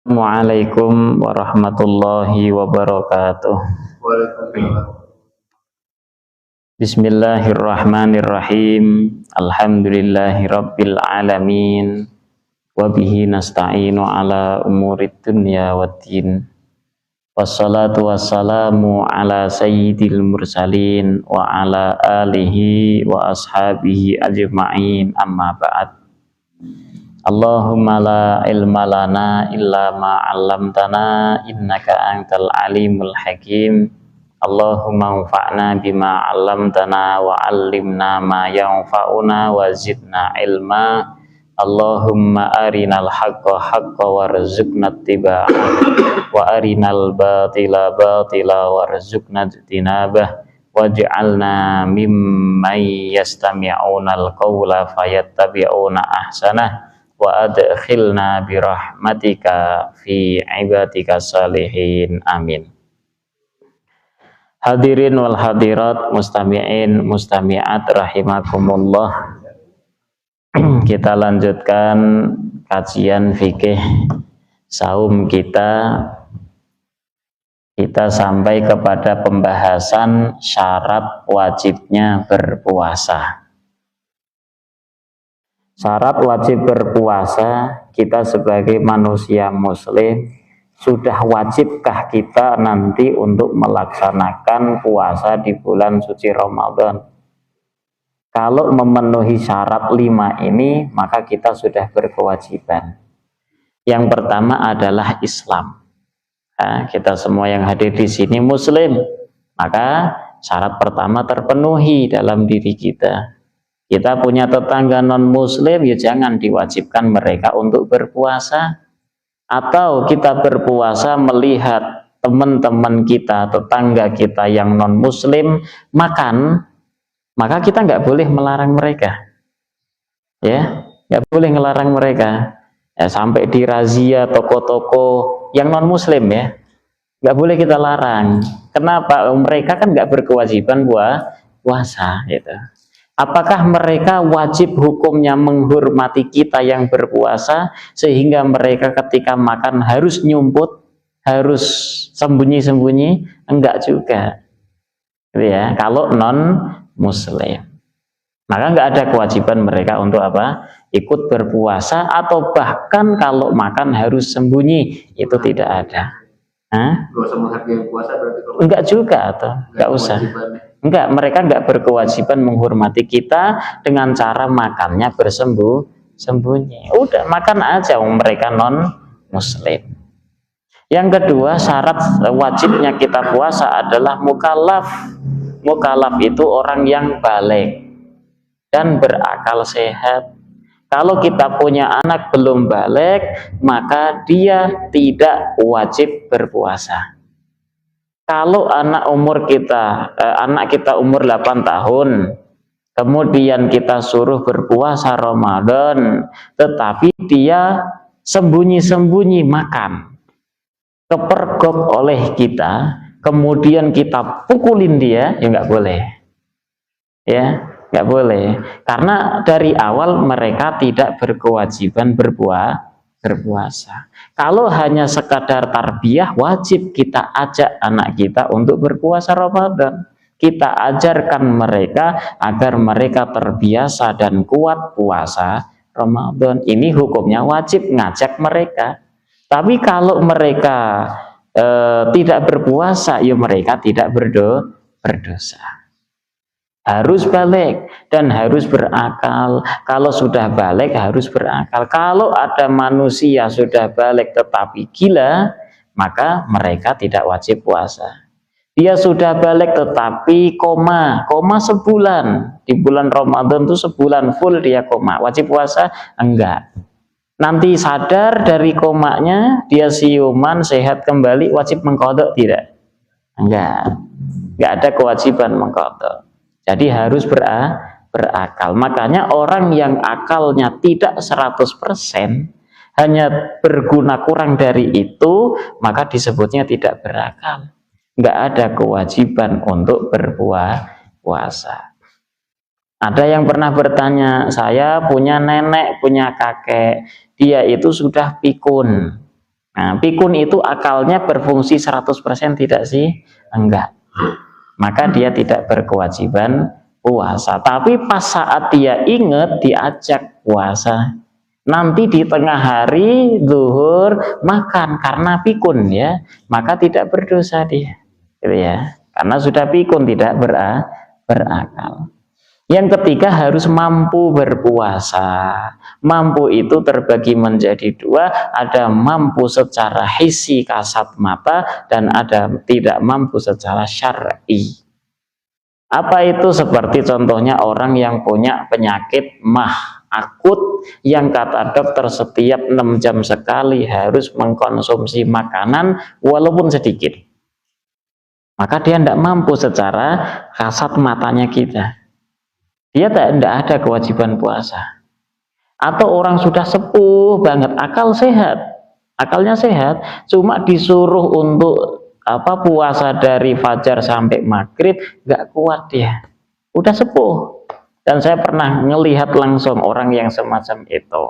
Assalamualaikum warahmatullahi wabarakatuh. Bismillahirrahmanirrahim. Alhamdulillahi rabbil alamin. Wabihi nasta'inu ala umurid dunya waddin. Wassalatu wassalamu ala sayyidil mursalin wa ala alihi wa ashabihi ajma'in, amma ba'd. Allahumma la ilma lana illa ma 'allamtana innaka antal alimul hakim. Allahumma anfa'na bima 'allamtana wa 'allimna ma yanfa'una wa zidna ilma. Allahumma arinal haqqa haqqa warzuqna ittiba'ah wa arinal batila batila warzuqna ijtinabah waj'alna mimman yastami'unal qawla fayattabi'una ahsanah wa adkhilna birahmatika fi ibadika salihin, amin. Hadirin wal hadirat, mustami'in mustami'at rahimakumullah. Kita lanjutkan kajian fikih saum kita sampai kepada pembahasan syarat wajibnya berpuasa. Syarat wajib berpuasa, kita sebagai manusia muslim, sudah wajibkah kita nanti untuk melaksanakan puasa di bulan suci Ramadan? Kalau memenuhi syarat 5 ini, maka kita sudah berkewajiban. Yang pertama adalah Islam. Nah, kita semua yang hadir di sini muslim, maka syarat pertama terpenuhi dalam diri kita. Kita punya tetangga non-muslim, ya jangan diwajibkan mereka untuk berpuasa. Atau kita berpuasa melihat teman-teman kita, tetangga kita yang non-muslim makan, maka kita nggak boleh melarang mereka. Ya, nggak boleh melarang mereka. Ya, sampai dirazia toko-toko yang non-muslim ya, nggak boleh kita larang. Kenapa? Mereka kan nggak berkewajiban puasa, gitu. Apakah mereka wajib hukumnya menghormati kita yang berpuasa sehingga mereka ketika makan harus nyumput, harus sembunyi-sembunyi? Enggak juga, ya. Kalau non muslim, maka enggak ada kewajiban mereka untuk apa? Ikut berpuasa, atau bahkan kalau makan harus sembunyi, itu tidak ada. Hah? Enggak usah menghargai puasa berarti? Enggak juga, atau enggak usah. Enggak, mereka enggak berkewajiban menghormati kita dengan cara makannya bersembunyi. Udah makan aja, mereka non muslim. Yang kedua, syarat wajibnya kita puasa adalah mukallaf. Mukallaf itu orang yang balik dan berakal sehat. Kalau kita punya anak belum balik, maka dia tidak wajib berpuasa. Kalau anak kita umur 8 tahun, kemudian kita suruh berpuasa Ramadan, tetapi dia sembunyi-sembunyi makan, kepergok oleh kita, kemudian kita pukulin dia, ya nggak boleh. Ya, nggak boleh. Karena dari awal mereka tidak berkewajiban berpuasa. Kalau hanya sekadar tarbiyah, wajib kita ajak anak kita untuk berpuasa Ramadan. Kita ajarkan mereka agar mereka terbiasa dan kuat puasa Ramadan. Ini hukumnya wajib ngajak mereka. Tapi kalau mereka tidak berpuasa, ya mereka tidak berdosa. Harus balik dan harus berakal. Kalau sudah balik harus berakal. Kalau ada manusia sudah balik tetapi gila, maka mereka tidak wajib puasa. Dia sudah balik tetapi koma sebulan. Di bulan Ramadan itu sebulan full dia koma. Wajib puasa? Enggak. Nanti sadar dari komanya, dia siuman, sehat kembali, wajib mengqadha tidak? Enggak. Enggak ada kewajiban mengqadha. Jadi harus berakal. Makanya orang yang akalnya tidak 100%, hanya berguna kurang dari itu, maka disebutnya tidak berakal. Nggak ada kewajiban untuk berpuasa. Ada yang pernah bertanya, saya punya nenek, punya kakek, dia itu sudah pikun, Nah, pikun itu akalnya berfungsi 100% tidak sih? Enggak. Maka dia tidak berkewajiban puasa. Tapi pas saat dia ingat diajak puasa, nanti di tengah hari zuhur makan karena pikun ya, maka tidak berdosa dia. Gitu ya. Karena sudah pikun, tidak berakal. Yang ketiga harus mampu berpuasa. Mampu itu terbagi menjadi dua, ada mampu secara hissi kasat mata dan ada tidak mampu secara syar'i. Apa itu? Seperti contohnya orang yang punya penyakit mah akut yang kata dokter setiap 6 jam sekali harus mengkonsumsi makanan walaupun sedikit. Maka dia tidak mampu secara kasat matanya kita. Dia tidak ada kewajiban puasa. Atau orang sudah sepuh banget, akalnya sehat, cuma disuruh untuk puasa dari fajar sampai maghrib, nggak kuat dia. Udah sepuh. Dan saya pernah ngelihat langsung orang yang semacam itu.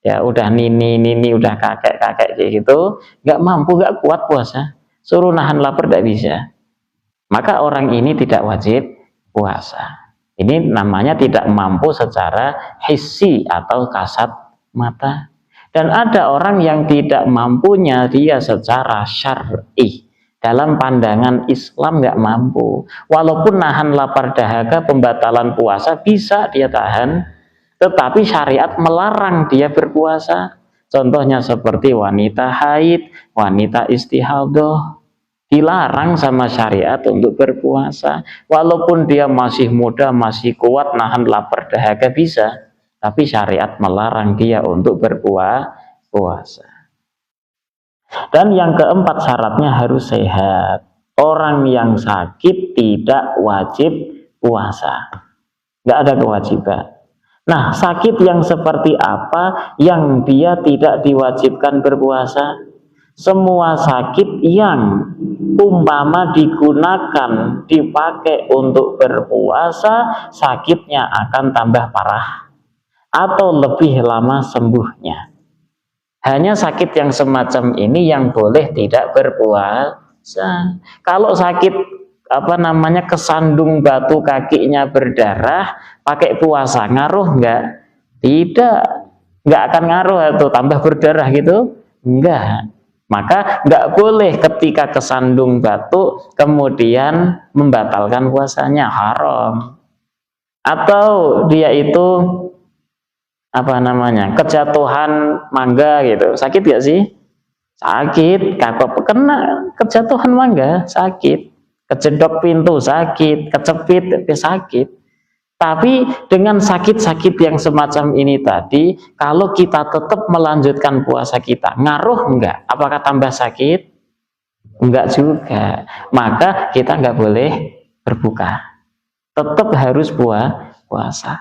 Ya udah nini, udah kakek kayak gitu, nggak mampu, nggak kuat puasa. Suruh nahan lapar tidak bisa. Maka orang ini tidak wajib puasa. Ini namanya tidak mampu secara hissi atau kasat mata. Dan ada orang yang tidak mampunya dia secara syar'i. Dalam pandangan Islam nggak mampu. Walaupun nahan lapar dahaga, pembatalan puasa bisa dia tahan, tetapi syariat melarang dia berpuasa. Contohnya seperti wanita haid, wanita istihadah. Dilarang sama syariat untuk berpuasa. Walaupun dia masih muda, masih kuat, nahan lapar dahaga bisa, tapi syariat melarang dia untuk berpuasa. Dan yang keempat syaratnya harus sehat. Orang yang sakit tidak wajib puasa, nggak ada kewajiban. Nah, sakit yang seperti apa yang dia tidak diwajibkan berpuasa? Semua sakit yang umpama digunakan, dipakai untuk berpuasa, sakitnya akan tambah parah atau lebih lama sembuhnya. Hanya sakit yang semacam ini yang boleh tidak berpuasa. Kalau sakit kesandung batu kakinya berdarah, pakai puasa ngaruh enggak? Tidak, enggak akan ngaruh atau tambah berdarah gitu? Enggak. Maka nggak boleh ketika kesandung batu kemudian membatalkan puasanya, haram. Atau dia itu kejatuhan mangga gitu, sakit gak sih? Sakit. Kalau kena kejatuhan mangga sakit, kejedok pintu sakit, kecepit sakit. Tapi dengan sakit-sakit yang semacam ini tadi, kalau kita tetap melanjutkan puasa kita, ngaruh enggak? Apakah tambah sakit? Enggak juga. Maka kita enggak boleh berbuka. Tetap harus puasa.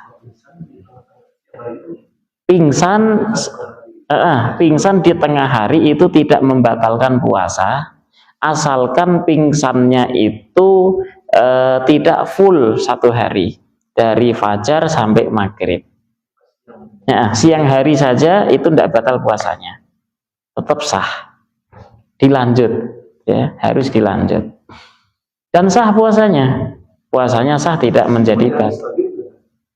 Pingsan di tengah hari itu tidak membatalkan puasa, asalkan pingsannya itu tidak full 1 hari. Dari fajar sampai maghrib. Nah, siang hari saja itu tidak batal puasanya, tetap sah. Dilanjut, ya harus dilanjut. Dan sah puasanya sah, tidak menjadi batal.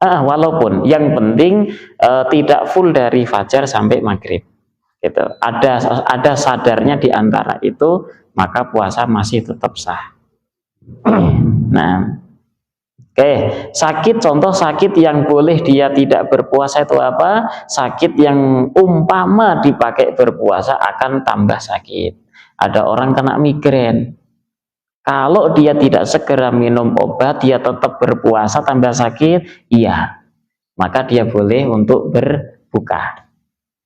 Walaupun yang penting tidak full dari fajar sampai maghrib. Gitu. Ada sadarnya di antara itu, maka puasa masih tetap sah. Nah. Oke, contoh sakit yang boleh dia tidak berpuasa itu apa? Sakit yang umpama dipakai berpuasa akan tambah sakit. Ada orang kena migrain. Kalau dia tidak segera minum obat, dia tetap berpuasa tambah sakit, iya. Maka dia boleh untuk berbuka.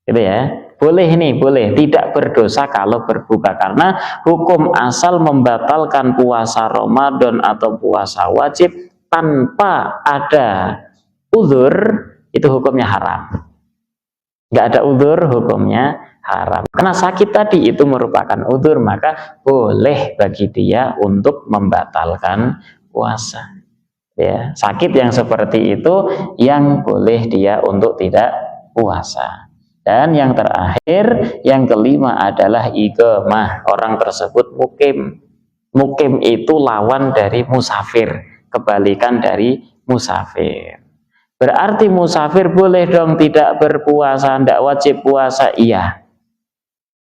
Gitu ya. Boleh tidak berdosa kalau berbuka, karena hukum asal membatalkan puasa Ramadan atau puasa wajib tanpa ada uzur itu hukumnya haram. Nggak ada uzur, hukumnya haram. Karena sakit tadi itu merupakan uzur, maka boleh bagi dia untuk membatalkan puasa. Ya, sakit yang seperti itu yang boleh dia untuk tidak puasa. Dan yang terakhir, yang kelima adalah iqamah. Orang tersebut mukim. Mukim itu lawan dari musafir, kebalikan dari musafir. Berarti musafir boleh dong tidak berpuasa, tidak wajib puasa. Iya.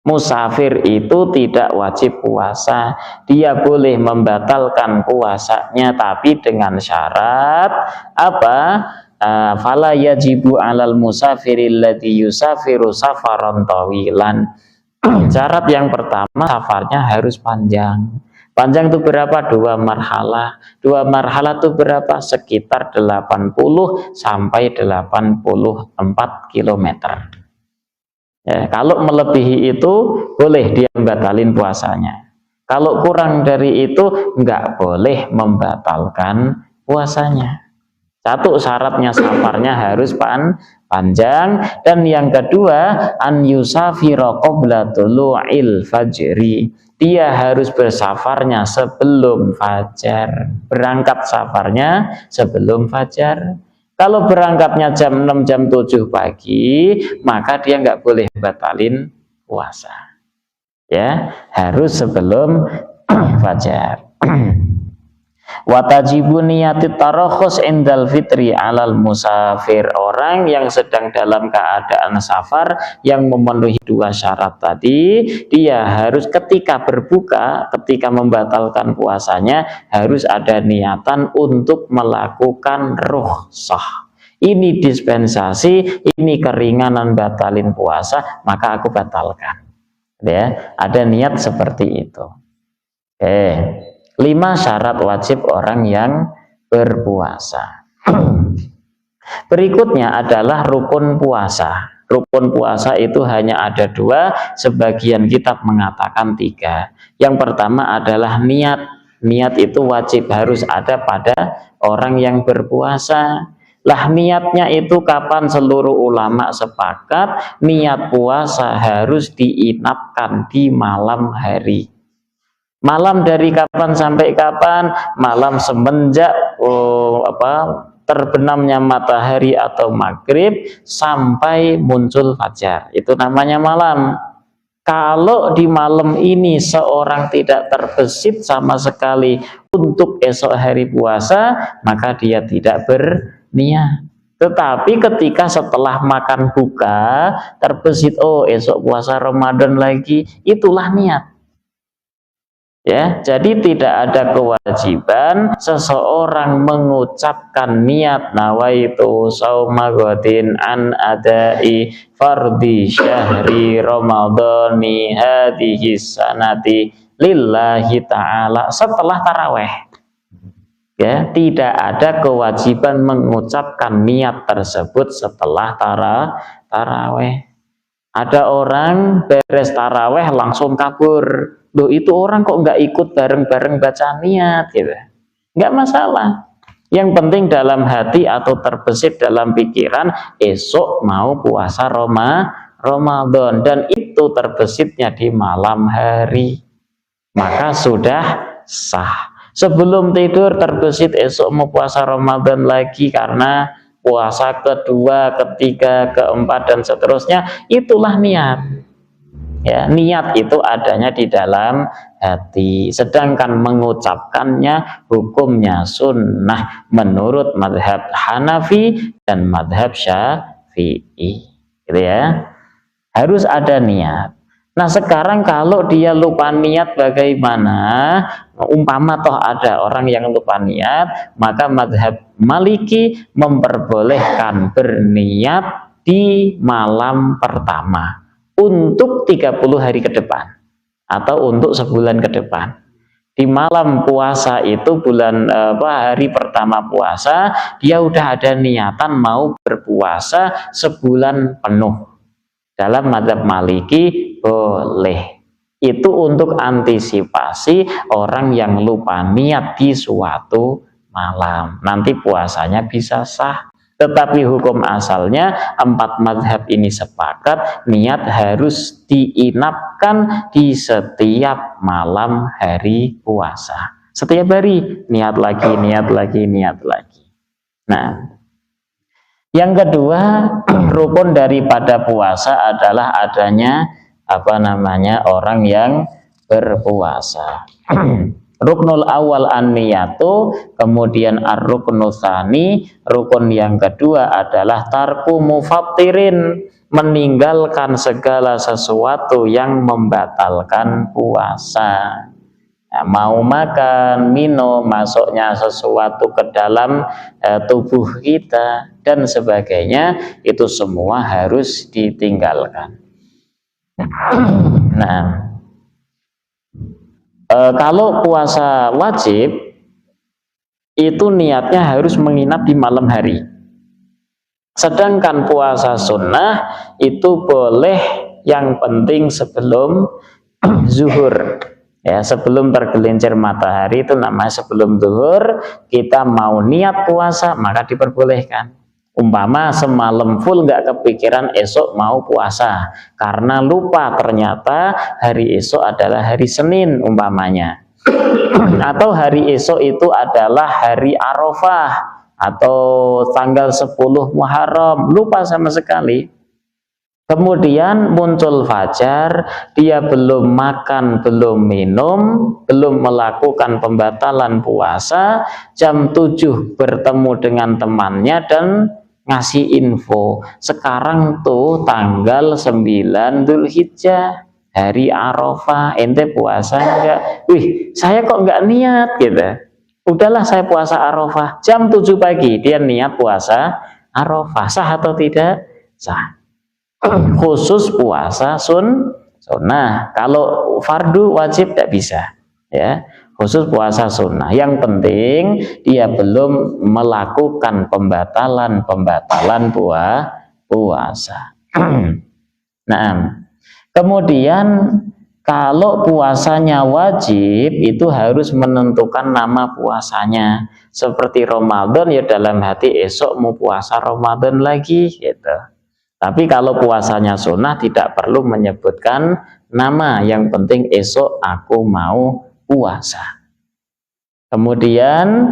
Musafir itu tidak wajib puasa, dia boleh membatalkan puasanya, tapi dengan syarat apa? Fala yajibu 'alal musafiril ladzi yusafiru safaran tawilan. Syarat yang pertama, safarnya harus panjang. Panjang itu berapa? 2 marhalah. 2 marhalah itu berapa? Sekitar 80 sampai 84 kilometer. Ya, kalau melebihi itu boleh dia membatalkan puasanya. Kalau kurang dari itu enggak boleh membatalkan puasanya. Satu syaratnya safarnya harus panjang, dan yang kedua an yusafira qabla tulu'il fajri. Dia harus bersafarnya sebelum fajar. Berangkat safarnya sebelum fajar. Kalau berangkatnya jam 6, jam 7 pagi, maka dia nggak boleh batalin puasa. Ya, harus sebelum fajar. Watajibu niyatit tarakhus indal fitri alal musafir. Orang yang sedang dalam keadaan safar yang memenuhi 2 syarat tadi, dia harus ketika berbuka, ketika membatalkan puasanya, harus ada niatan untuk melakukan rukhsah. Ini dispensasi, ini keringanan batalin puasa, maka aku batalkan. Ya, ada niat seperti itu. Oke. 5 syarat wajib orang yang berpuasa. Berikutnya adalah rukun puasa. Rukun puasa itu hanya ada 2, sebagian kitab mengatakan 3. Yang pertama adalah niat. Niat itu wajib harus ada pada orang yang berpuasa. Lah niatnya itu kapan? Seluruh ulama sepakat niat puasa harus diinapkan di malam hari. Malam dari kapan sampai kapan? Malam semenjak terbenamnya matahari atau maghrib sampai muncul fajar. Itu namanya malam. Kalau di malam ini seorang tidak terbesit sama sekali untuk esok hari puasa, maka dia tidak berniat. Tetapi ketika setelah makan buka terbesit, oh esok puasa Ramadan lagi, itulah niat. Ya, jadi tidak ada kewajiban seseorang mengucapkan niat nawaitu shauma ghadin an adai fardhi syahri ramadhani hadhihi sanati lillahi ta'ala setelah taraweh. Ya, tidak ada kewajiban mengucapkan niat tersebut setelah taraweh. Ada orang beres taraweh langsung kabur. Loh, itu orang kok nggak ikut bareng-bareng baca niat gitu. Nggak masalah. Yang penting dalam hati atau terbesit dalam pikiran esok mau puasa Ramadan, dan itu terbesitnya di malam hari, maka sudah sah. Sebelum tidur terbesit esok mau puasa Ramadan lagi karena puasa kedua, ketiga, keempat dan seterusnya, itulah niat. Ya, niat itu adanya di dalam hati, sedangkan mengucapkannya hukumnya sunnah menurut madhab Hanafi dan madhab Syafi'i, gitu ya. Harus ada niat. Nah, sekarang kalau dia lupa niat bagaimana? Umpama toh ada orang yang lupa niat, maka madhab Maliki memperbolehkan berniat di malam pertama untuk 30 hari ke depan atau untuk sebulan ke depan. Di malam puasa itu hari pertama puasa, dia udah ada niatan mau berpuasa sebulan penuh. Dalam mazhab Maliki boleh. Itu untuk antisipasi orang yang lupa niat di suatu malam. Nanti puasanya bisa sah. Tetapi hukum asalnya 4 mazhab ini sepakat niat harus diinapkan di setiap malam hari puasa. Setiap hari niat lagi, niat lagi, niat lagi. Nah, Yang kedua, rukun daripada puasa adalah adanya orang yang berpuasa. Ruknul awal an-niyatu, kemudian ar-ruknul tsani, rukun yang kedua adalah tarku mufattirin, meninggalkan segala sesuatu yang membatalkan puasa. Nah, mau makan, minum, masuknya sesuatu ke dalam tubuh kita dan sebagainya, itu semua harus ditinggalkan. Nah, kalau puasa wajib itu niatnya harus menginap di malam hari. Sedangkan puasa sunnah itu boleh, yang penting sebelum zuhur. Ya, sebelum tergelincir matahari, itu namanya sebelum zuhur, kita mau niat puasa maka diperbolehkan. Umpama semalam full nggak kepikiran esok mau puasa karena lupa ternyata hari esok adalah hari Senin umpamanya, atau hari esok itu adalah hari Arafah atau tanggal 10 Muharram, lupa sama sekali. Kemudian muncul fajar, dia belum makan, belum minum, belum melakukan pembatalan puasa, jam 7 bertemu dengan temannya dan ngasih info, sekarang tuh tanggal 9 Dzulhijjah, hari Arafah, ente puasa enggak? Wih, saya kok enggak niat gitu. Udahlah saya puasa Arafah. Jam 7 pagi dia niat puasa Arafah, sah atau tidak? Sah. Khusus puasa sunnah. Kalau fardu wajib tidak bisa, ya. Khusus puasa sunnah. Yang penting dia belum melakukan pembatalan puasa. Nah, kemudian kalau puasanya wajib itu harus menentukan nama puasanya. Seperti Ramadan, ya dalam hati esok mau puasa Ramadan lagi gitu. Tapi kalau puasanya sunnah tidak perlu menyebutkan nama, yang penting esok aku mau puasa. Kemudian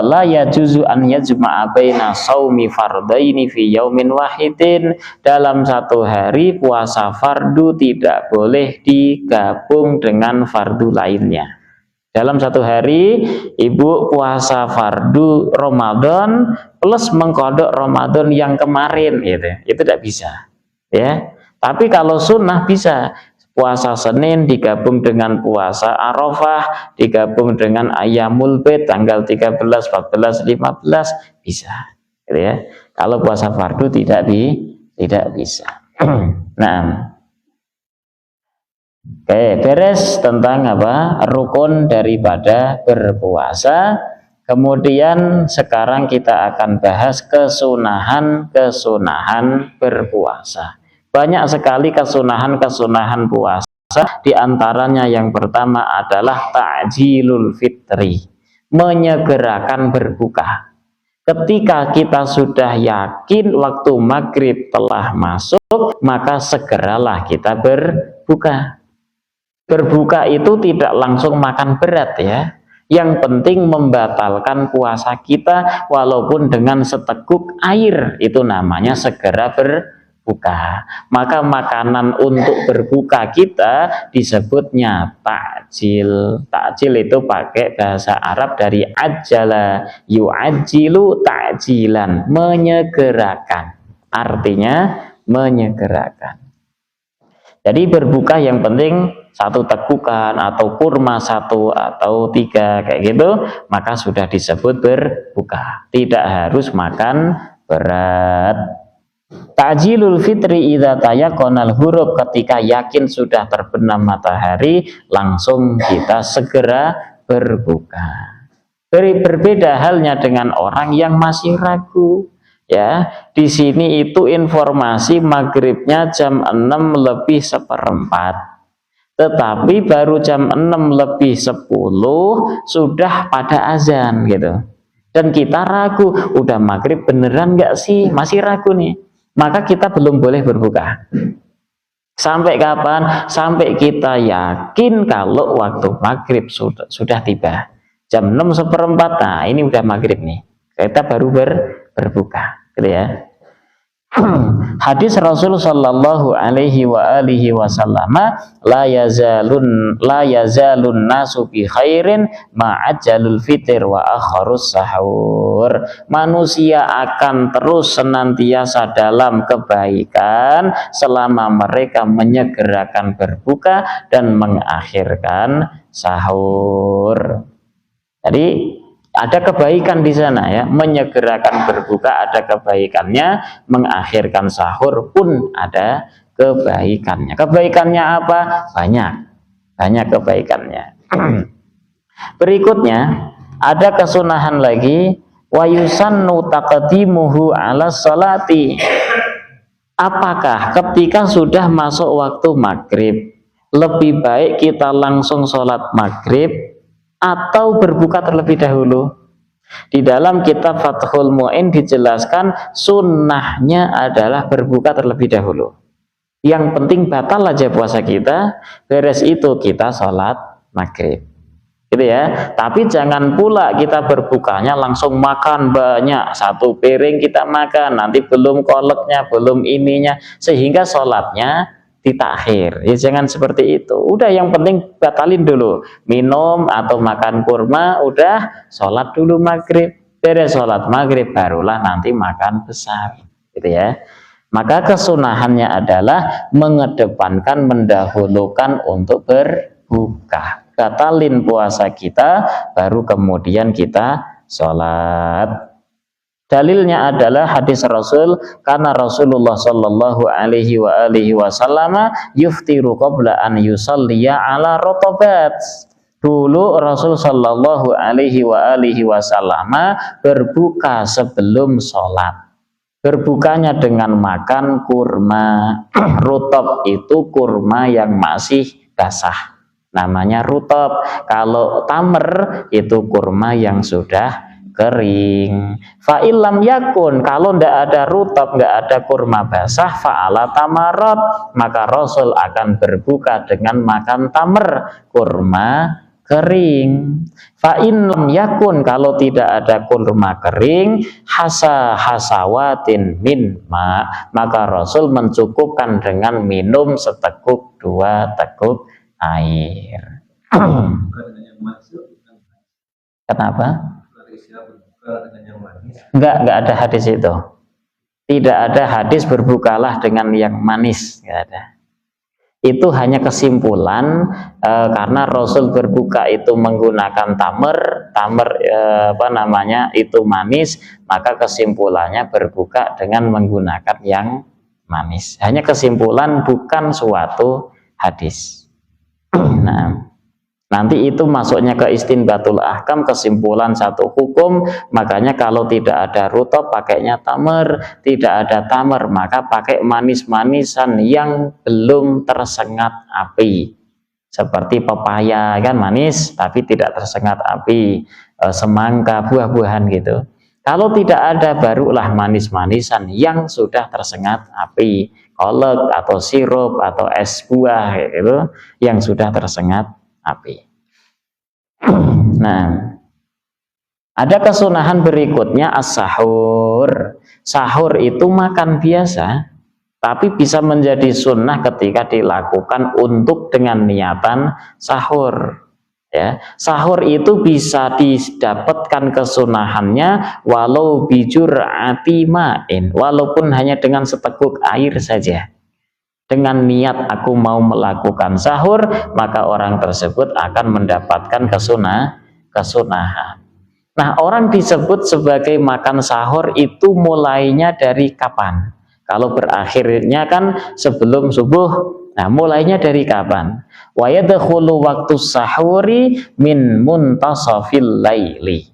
la yajuzu an yajma'a baina shaumi fardaini fi yaumin wahidin, dalam satu hari puasa fardu tidak boleh digabung dengan fardu lainnya. Dalam satu hari ibu puasa fardu Ramadan plus mengkodok Ramadan yang kemarin, gitu. Itu tidak bisa, ya. Tapi kalau sunnah bisa, puasa Senin digabung dengan puasa Arafah, digabung dengan Ayyamul Bid tanggal 13, 14, 15 bisa, gitu ya. Kalau puasa fardu tidak bisa. Nah, oke, beres tentang rukun daripada berpuasa. Kemudian sekarang kita akan bahas kesunahan berpuasa. Banyak sekali kesunahan puasa. Di antaranya yang pertama adalah ta'jilul fitri, menyegerakan berbuka. Ketika kita sudah yakin waktu maghrib telah masuk, maka segeralah kita berbuka. Berbuka itu tidak langsung makan berat, ya. Yang penting membatalkan puasa kita walaupun dengan seteguk air, itu namanya segera berbuka. Maka makanan untuk berbuka kita disebutnya takjil. Takjil itu pakai bahasa Arab dari ajala yu'ajjilu takjilan, menyegerakan. Artinya menyegerakan. Jadi berbuka yang penting satu tegukan atau kurma 1 atau 3 kayak gitu, maka sudah disebut berbuka. Tidak harus makan berat. Ta'jilul fitri idza tayaqqanal hurub, ketika yakin sudah terbenam matahari langsung kita segera berbuka. Berbeda halnya dengan orang yang masih ragu. Ya, di sini itu informasi maghribnya jam 6 lebih 1/4, tetapi baru jam 6 lebih 10 sudah pada azan gitu. Dan kita ragu, udah maghrib beneran nggak sih? Masih ragu nih. Maka kita belum boleh berbuka. Sampai kapan? Sampai kita yakin kalau waktu maghrib sudah tiba. Jam 6 1/4, nah ini udah maghrib nih. Kita baru berbuka. gitu ya. Hadis Rasul sallallahu alaihi wa alihi wasallam, la yazalun nasu bi khairin ma'ajjalul fitr wa akharus sahur. Manusia akan terus senantiasa dalam kebaikan selama mereka menyegerakan berbuka dan mengakhirkan sahur. Jadi ada kebaikan di sana ya, menyegerakan berbuka ada kebaikannya, mengakhirkan sahur pun ada kebaikannya. Kebaikannya apa? Banyak kebaikannya. Berikutnya ada kesunahan lagi, wa yusannu taqdimuhu ala sholati. Apakah ketika sudah masuk waktu maghrib lebih baik kita langsung sholat maghrib atau berbuka terlebih dahulu? Di dalam kitab Fathul Mu'in dijelaskan sunnahnya adalah berbuka terlebih dahulu. Yang penting batal aja puasa kita, beres itu kita sholat maghrib, gitu ya. Tapi jangan pula kita berbukanya langsung makan banyak, satu piring kita makan, nanti belum koleknya, belum ininya, sehingga sholatnya ditakhir. Ya jangan seperti itu. Udah, yang penting batalin dulu minum atau makan kurma, udah sholat dulu maghrib, beres sholat maghrib barulah nanti makan besar, gitu ya. Maka kesunahannya adalah mengedepankan, mendahulukan untuk berbuka. Batalin puasa kita baru kemudian kita sholat. Dalilnya adalah hadis Rasul, karena Rasulullah Shallallahu Alaihi Wasallam yuftiru qabla an yusalliya ala rotobat. Dulu Rasul Shallallahu Alaihi Wasallam berbuka sebelum sholat. Berbukanya dengan makan kurma. Rutob itu kurma yang masih basah, namanya rutob. Kalau tamer itu kurma yang sudah kering. Fa'ilam yakun, kalau ndak ada rutab, nggak ada kurma basah, fa'ala tamarot, maka Rasul akan berbuka dengan makan tamer, kurma kering. Fa'inlam yakun, kalau tidak ada kurma kering, hasawatin min ma, maka Rasul mencukupkan dengan minum seteguk 2 teguk air. Kenapa? Enggak ada hadis itu. Tidak ada hadis berbukalah dengan yang manis, enggak ada. Itu hanya kesimpulan karena Rasul berbuka itu menggunakan tamer itu manis, maka kesimpulannya berbuka dengan menggunakan yang manis. Hanya kesimpulan, bukan suatu hadis. Nah, nanti itu masuknya ke istinbatul ahkam, kesimpulan satu hukum. Makanya kalau tidak ada rutab pakainya tamer, tidak ada tamer maka pakai manis-manisan yang belum tersengat api, seperti pepaya kan manis tapi tidak tersengat api, semangka, buah-buahan gitu. Kalau tidak ada barulah manis-manisan yang sudah tersengat api, kolak atau sirup atau es buah gitu, yang sudah tersengat api. Nah, ada kesunahan berikutnya as-sahur. Sahur itu makan biasa, tapi bisa menjadi sunnah ketika dilakukan untuk dengan niatan sahur. Ya, sahur itu bisa didapatkan kesunahannya walau bijur'ati ma'in, walaupun hanya dengan seteguk air saja. Dengan niat aku mau melakukan sahur, maka orang tersebut akan mendapatkan kesunahan. Nah, orang disebut sebagai makan sahur itu mulainya dari kapan? Kalau berakhirnya kan sebelum subuh. Nah, mulainya dari kapan? Wa yadkhulu waktu sahuri min muntasafil laili.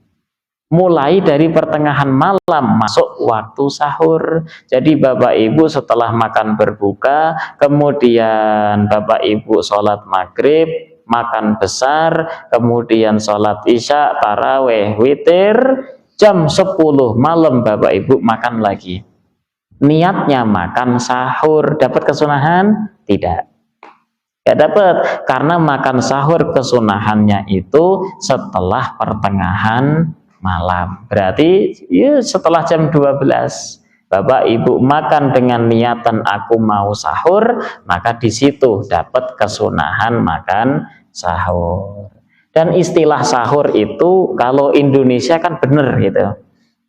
Mulai dari pertengahan malam masuk waktu sahur. Jadi Bapak Ibu setelah makan berbuka, kemudian Bapak Ibu sholat maghrib, makan besar, kemudian sholat isya, taraweh, witir, jam 10 malam Bapak Ibu makan lagi. Niatnya makan sahur, dapat kesunahan? Tidak. Ya dapat, karena makan sahur kesunahannya itu setelah pertengahan malam. Berarti ya setelah jam 12. Bapak Ibu makan dengan niatan aku mau sahur, maka di situ dapat kesunahan makan sahur. Dan istilah sahur itu kalau Indonesia kan benar gitu.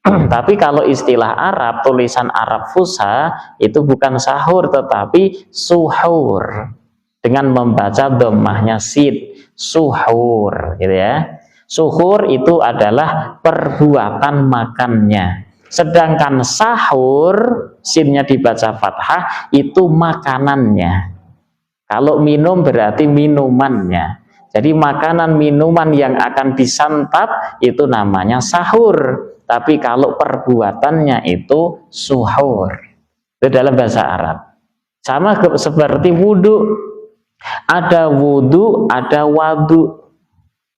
Tapi kalau istilah Arab, tulisan Arab Fusha itu bukan sahur tetapi suhur. Dengan membaca dhammahnya sid, suhur gitu ya. Suhur itu adalah perbuatan makannya. Sedangkan sahur, sinnya dibaca fathah, itu makanannya. Kalau minum berarti minumannya. Jadi makanan minuman yang akan disantap itu namanya sahur. Tapi kalau perbuatannya itu suhur. Itu dalam bahasa Arab. Sama seperti wudhu. Ada wudhu, ada wadu.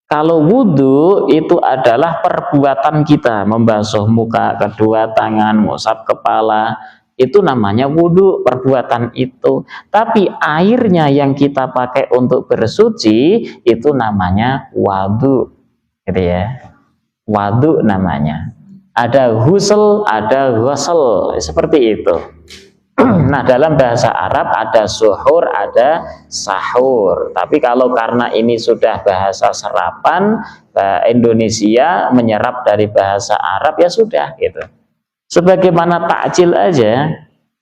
Kalau wudhu itu adalah perbuatan kita, membasuh muka, kedua tangan, ngusap kepala, itu namanya wudhu, perbuatan itu. Tapi airnya yang kita pakai untuk bersuci itu namanya wadu, gitu ya. Wadu namanya. Ada husl, ada ghusl, seperti itu. Nah, dalam bahasa Arab ada suhur, ada sahur. Tapi kalau karena ini sudah bahasa serapan, Indonesia menyerap dari bahasa Arab, ya sudah gitu. Sebagaimana takjil aja,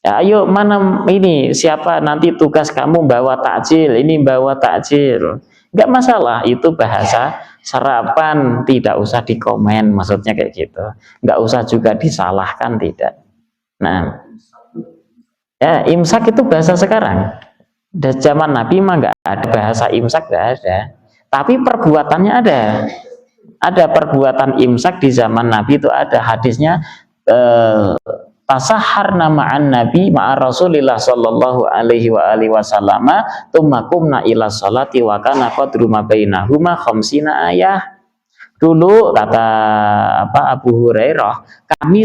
ya ayo mana ini siapa nanti tugas kamu bawa takjil, ini bawa takjil. Enggak masalah, itu bahasa serapan, tidak usah dikomen, maksudnya kayak gitu. Enggak usah juga disalahkan, tidak. Nah, ya, imsak itu bahasa sekarang. Dari zaman Nabi mah nggak ada bahasa imsak, nggak ada. Tapi perbuatannya ada. Ada perbuatan imsak di zaman Nabi itu ada. Hadisnya tasaharna ma'an Nabi ma'a Rasulillah sallallahu alaihi wasallam tsumma qumna ila sholati wa kana qadru ma bainahuma khamsina ayah. Dulu kata Abu Hurairah, kami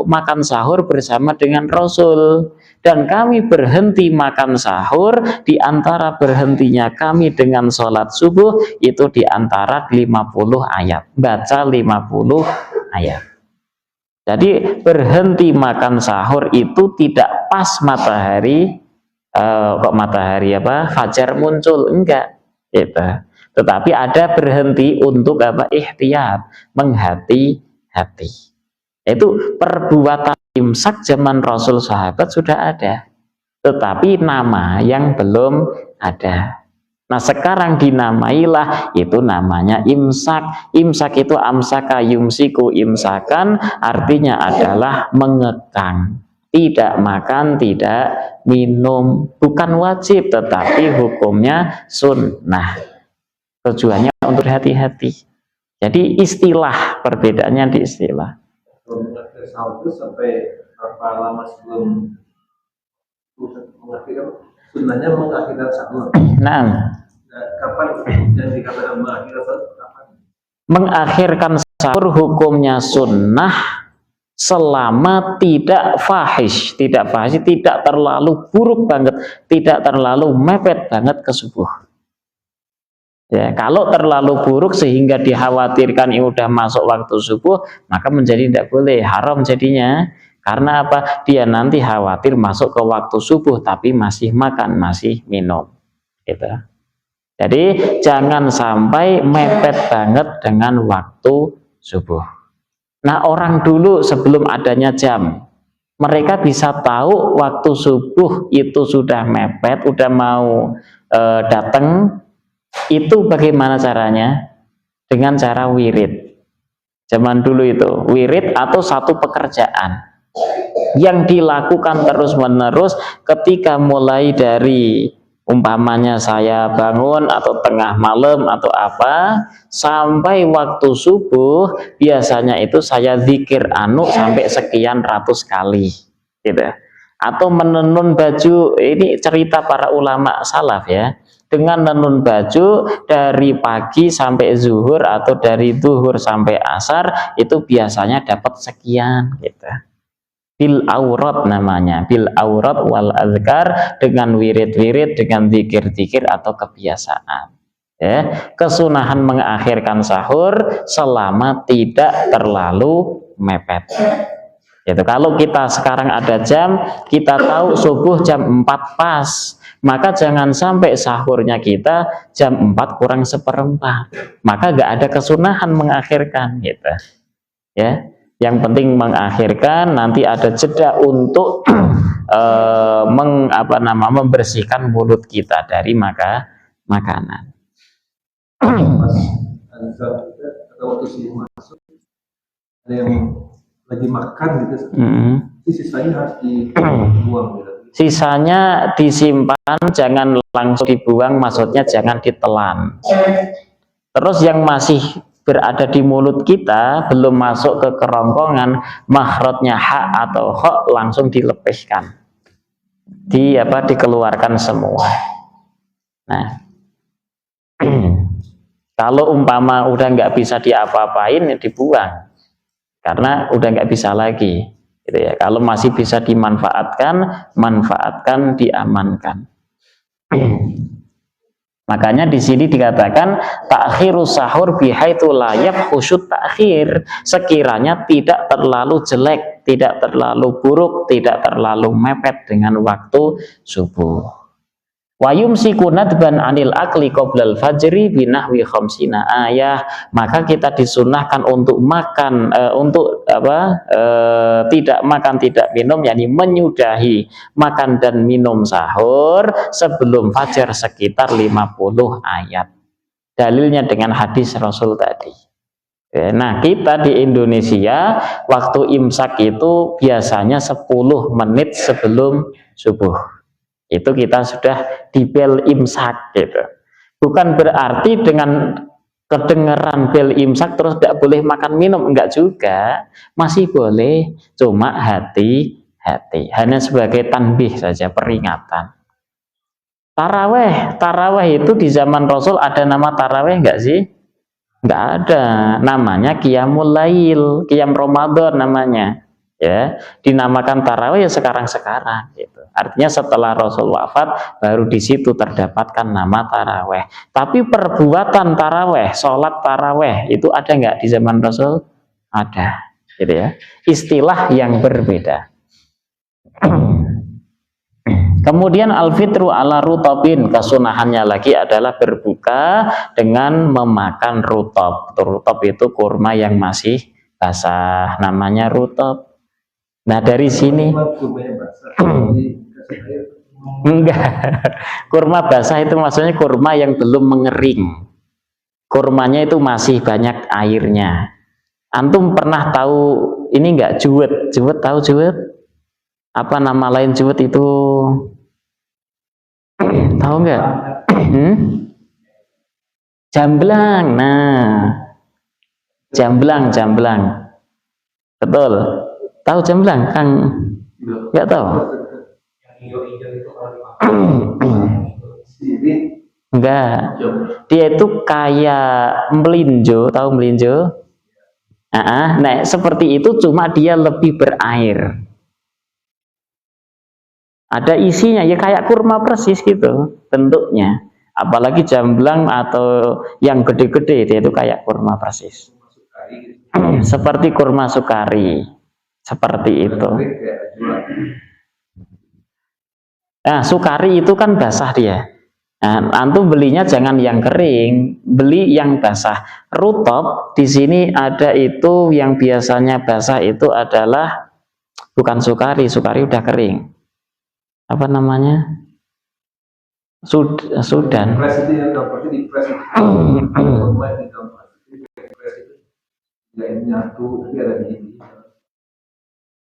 makan sahur bersama dengan Rasul. Dan kami berhenti makan sahur di antara berhentinya kami dengan sholat subuh itu di antara 50 ayat. Baca 50 ayat. Jadi berhenti makan sahur itu tidak pas matahari fajar muncul, enggak gitu. Tetapi ada berhenti untuk ihtiyat, menghati-hati. Itu perbuatan imsak zaman Rasul sahabat sudah ada, tetapi nama yang belum ada. Nah, sekarang dinamailah, itu namanya imsak. Imsak itu amsaka yumsiku imsakan, artinya adalah mengekang. Tidak makan, tidak minum, bukan wajib, tetapi hukumnya sunnah. Tujuannya untuk hati-hati. Jadi istilah, perbedaannya di istilah. Sahur itu sampai berapa lama sebelum mengakhirkan sunnahnya mengakhirkan sahur? Nah, kapan yang dikatakan mengakhirkan sahur? Kapan? Mengakhirkan sahur hukumnya sunnah selama tidak fahish, tidak terlalu buruk banget, tidak terlalu mepet banget ke subuh. Ya, kalau terlalu buruk sehingga dikhawatirkan ini udah masuk waktu subuh, maka menjadi tidak boleh, haram jadinya. Karena apa? Dia nanti khawatir masuk ke waktu subuh tapi masih makan, masih minum. Gitu. Jadi jangan sampai mepet banget dengan waktu subuh. Nah, orang dulu sebelum adanya jam, mereka bisa tahu waktu subuh itu sudah mepet, udah mau datang. Itu bagaimana caranya? Dengan cara wirid. Zaman dulu itu wirid atau satu pekerjaan yang dilakukan terus-menerus. Ketika mulai dari umpamanya saya bangun atau tengah malam atau apa sampai waktu subuh, biasanya itu saya zikir sampai sekian ratus kali gitu. Atau menenun baju, ini cerita para ulama salaf ya. Dengan menenun baju dari pagi sampai zuhur atau dari zuhur sampai asar itu biasanya dapat sekian gitu. Bil aurat namanya, bil aurat wal azkar, dengan wirid-wirid, dengan zikir-zikir atau kebiasaan. Ya, kesunahan mengakhirkan sahur selama tidak terlalu mepet. Gitu. Kalau kita sekarang ada jam, kita tahu subuh jam 4 pas, maka jangan sampai sahurnya kita jam 4 kurang seperempat. Maka nggak ada kesunahan mengakhirkan, gitu. Ya, yang penting mengakhirkan, nanti ada jeda untuk membersihkan mulut kita dari makanan. Pas azan atau waktu sebelum masuk ada yang lagi makan gitu, sisanya harus dibuang gitu. Sisanya disimpan, jangan langsung dibuang, maksudnya jangan ditelan. Terus yang masih berada di mulut kita, belum masuk ke kerongkongan, makhrajnya ha atau kho, langsung dilepaskan, dikeluarkan semua. Nah, kalau umpama udah nggak bisa diapa-apain, ya dibuang, karena udah nggak bisa lagi, gitu ya. Kalau masih bisa dimanfaatkan, manfaatkan, diamankan. Makanya di sini dikatakan ta'khirus sahur bihaitsu la yafhusyut ta'khir, sekiranya tidak terlalu jelek, tidak terlalu buruk, tidak terlalu mepet dengan waktu subuh. Wa yumsiku nadban anil akli qoblal fajri binahwi khamsina ayah, maka kita disunahkan untuk makan tidak makan tidak minum, yakni menyudahi makan dan minum sahur sebelum fajar sekitar 50 ayat. Dalilnya dengan hadis Rasul tadi. Nah, kita di Indonesia waktu imsak itu biasanya 10 menit sebelum subuh. Itu kita sudah di bel imsak, gitu. Bukan berarti dengan kedengaran bel imsak terus tidak boleh makan minum, enggak juga, masih boleh, cuma hati-hati, hanya sebagai tanbih saja, peringatan. Taraweh itu di zaman Rasul ada nama taraweh enggak sih? Enggak ada, namanya qiyamul lail, qiyam Ramadan namanya. Ya, dinamakan taraweh ya sekarang-sekarang, gitu. Artinya setelah Rasul wafat baru di situ terdapatkan nama taraweh. Tapi perbuatan taraweh, sholat taraweh itu ada nggak di zaman Rasul? Ada, gitu ya. Istilah yang berbeda. Kemudian al-fitru ala rutobin, kesunahannya lagi adalah berbuka dengan memakan rutob. Rutob itu kurma yang masih basah, namanya rutob. Nah, dari sini enggak, kurma basah itu maksudnya kurma yang belum mengering, kurmanya itu masih banyak airnya. Antum pernah tahu ini enggak, juwet? Juwet, tahu juwet? Apa nama lain juwet itu? Tahu enggak? Jamblang. Nah, jamblang betul. Tahu jamblang, Kang? Enggak tahu? Enggak. Dia itu kayak melinjo, tahu melinjo? Nah, seperti itu, cuma dia lebih berair. Ada isinya, ya kayak kurma persis gitu bentuknya. Apalagi jamblang atau yang gede-gede, dia itu kayak kurma persis. Seperti kurma sukari. Seperti itu. Nah, sukari itu kan basah dia. Nah, antum belinya jangan yang kering, beli yang basah. Rutob di sini ada itu yang biasanya basah itu adalah bukan sukari, sukari udah kering. Apa namanya? Sudan.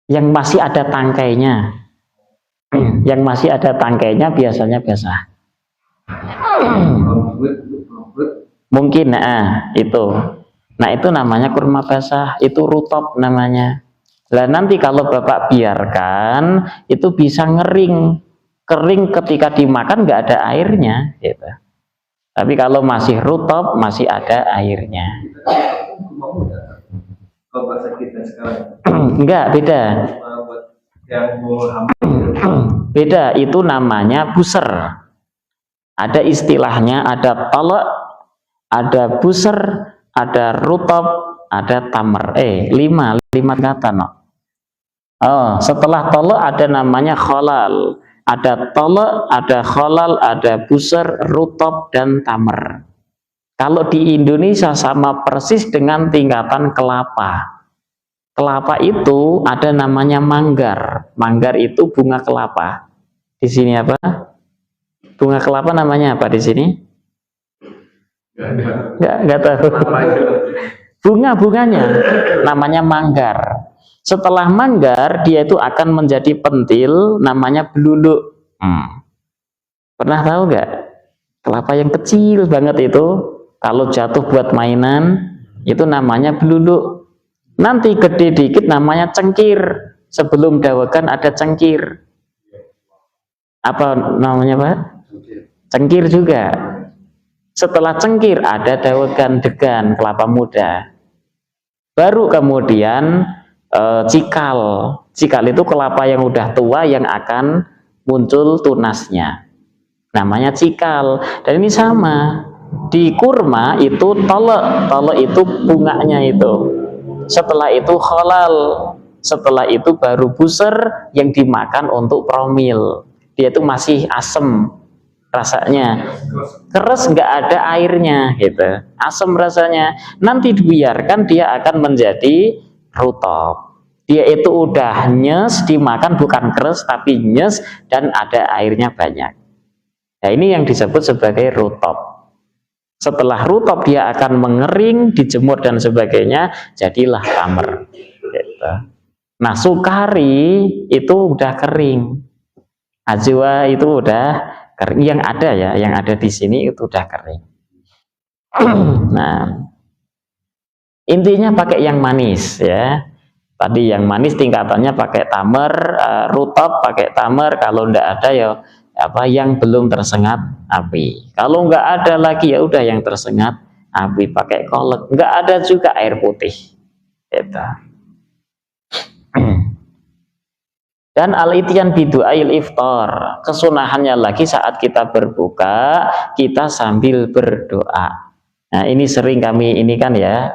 Yang masih ada tangkainya, yang masih ada tangkainya biasanya basah. Mungkin, itu. Nah, itu namanya kurma basah, itu rutob namanya. Nah, nanti kalau Bapak biarkan, itu bisa ngering. Kering ketika dimakan nggak ada airnya, gitu. Tapi kalau masih rutob, masih ada airnya. Enggak, beda. Beda, itu namanya buser. Ada istilahnya, ada tolak, ada buser, ada rutob, ada tamer. 5 kata, no. Oh, setelah tolak ada namanya kholal. Ada tolak, ada kholal, ada busar, rutop, dan tamer. Kalau di Indonesia sama persis dengan tingkatan kelapa. Kelapa itu ada namanya manggar. Manggar itu bunga kelapa. Di sini apa? Bunga kelapa namanya apa di sini? Nggak tahu. Bunga-bunganya namanya manggar. Setelah manggar, dia itu akan menjadi pentil, namanya beluluk. Pernah tahu nggak? Kelapa yang kecil banget itu, kalau jatuh buat mainan, itu namanya beluluk. Nanti gede dikit namanya cengkir. Sebelum dawakan ada cengkir. Apa namanya, Pak? Cengkir juga. Setelah cengkir ada dawakan degan, kelapa muda. Baru kemudian cikal. Cikal itu kelapa yang udah tua yang akan muncul tunasnya. Namanya cikal. Dan ini sama. Di kurma itu tolek. Tolek itu bunganya itu. Setelah itu kholal. Setelah itu baru busar yang dimakan untuk promil. Dia itu masih asem rasanya. Keras nggak ada airnya gitu. Asem rasanya. Nanti dibiarkan dia akan menjadi rutop. Dia itu udah nyes, dimakan bukan keras tapi nyes dan ada airnya banyak. Nah, ini yang disebut sebagai rutop. Setelah rutop dia akan mengering, dijemur dan sebagainya, jadilah tamer. Gitu. Nah, sukari itu udah kering. Ajwa itu udah kering. Yang ada ya, yang ada di sini itu udah kering. Nah, intinya pakai yang manis ya. Tadi yang manis tingkatannya pakai tamer, rutop pakai tamer. Kalau enggak ada ya apa yang belum tersengat api. Kalau enggak ada lagi ya udah yang tersengat api pakai kolak. Enggak ada juga air putih. Gitu. Dan al-ityan bidu'ail iftar, kesunahannya lagi saat kita berbuka kita sambil berdoa. Nah, ini sering kami ini kan ya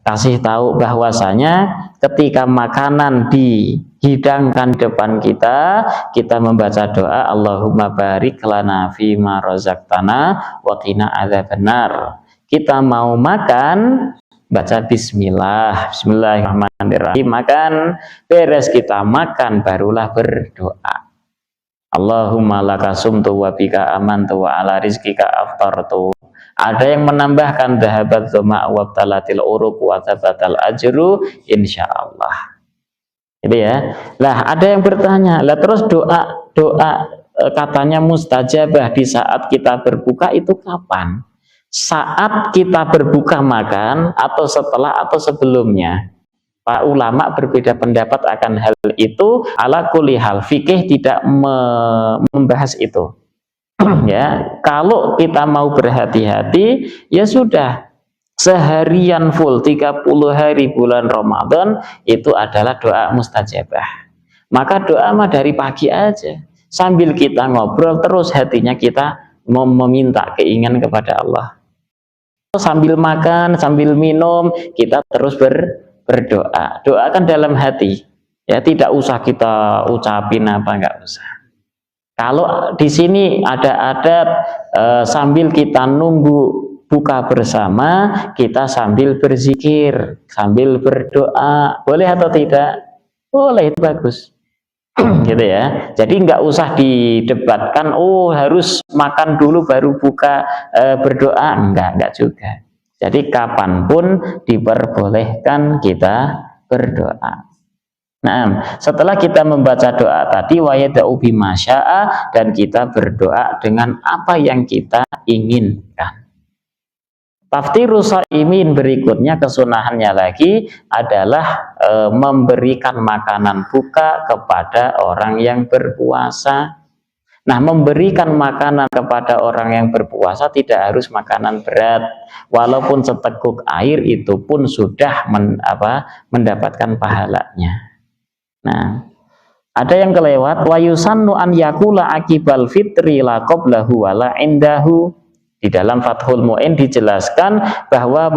kasih tahu bahwasanya ketika makanan dihidangkan depan kita, kita membaca doa Allahumma barik lana fima razaqtana wa qina adzabannar. Kita mau makan, baca bismillah, bismillahirrahmanirrahim, makan, beres kita makan barulah berdoa. Allahumma laka sumtu wa bika amantu wa ala rizkika aftartu. Ada yang menambahkan dhahabat dhoma wa talatil uruq wa thabatal ajru insyaallah. Gitu ya. Lah ada yang bertanya, lah terus doa katanya mustajabah di saat kita berbuka itu kapan? Saat kita berbuka makan atau setelah atau sebelumnya? Para ulama berbeda pendapat akan hal itu. Ala kulli hal, fikih tidak membahas itu. Ya, kalau kita mau berhati-hati ya sudah seharian full 30 hari bulan Ramadan itu adalah doa mustajabah. Maka doa mah dari pagi aja. Sambil kita ngobrol terus hatinya kita mau meminta keinginan kepada Allah. Sambil makan, sambil minum, kita terus berdoa. Doakan dalam hati. Ya, tidak usah kita ucapin apa, enggak usah. Kalau di sini ada adat sambil kita nunggu buka bersama, kita sambil berzikir, sambil berdoa. Boleh atau tidak? Boleh, itu bagus. Gitu ya. Jadi nggak usah didebatkan, oh harus makan dulu baru buka berdoa. Enggak juga. Jadi kapanpun diperbolehkan kita berdoa. Nah, setelah kita membaca doa tadi wayada'u bima syaa, dan kita berdoa dengan apa yang kita inginkan. Taftirus shaimin berikutnya, kesunahannya lagi adalah memberikan makanan buka kepada orang yang berpuasa. Nah, memberikan makanan kepada orang yang berpuasa tidak harus makanan berat. Walaupun seteguk air itu pun sudah mendapatkan pahalanya. Nah, ada yang kelewat, wa yusannu an yakula akibal fitri la qablahu wa la indahu. Di dalam Fathul Mu'in dijelaskan bahwa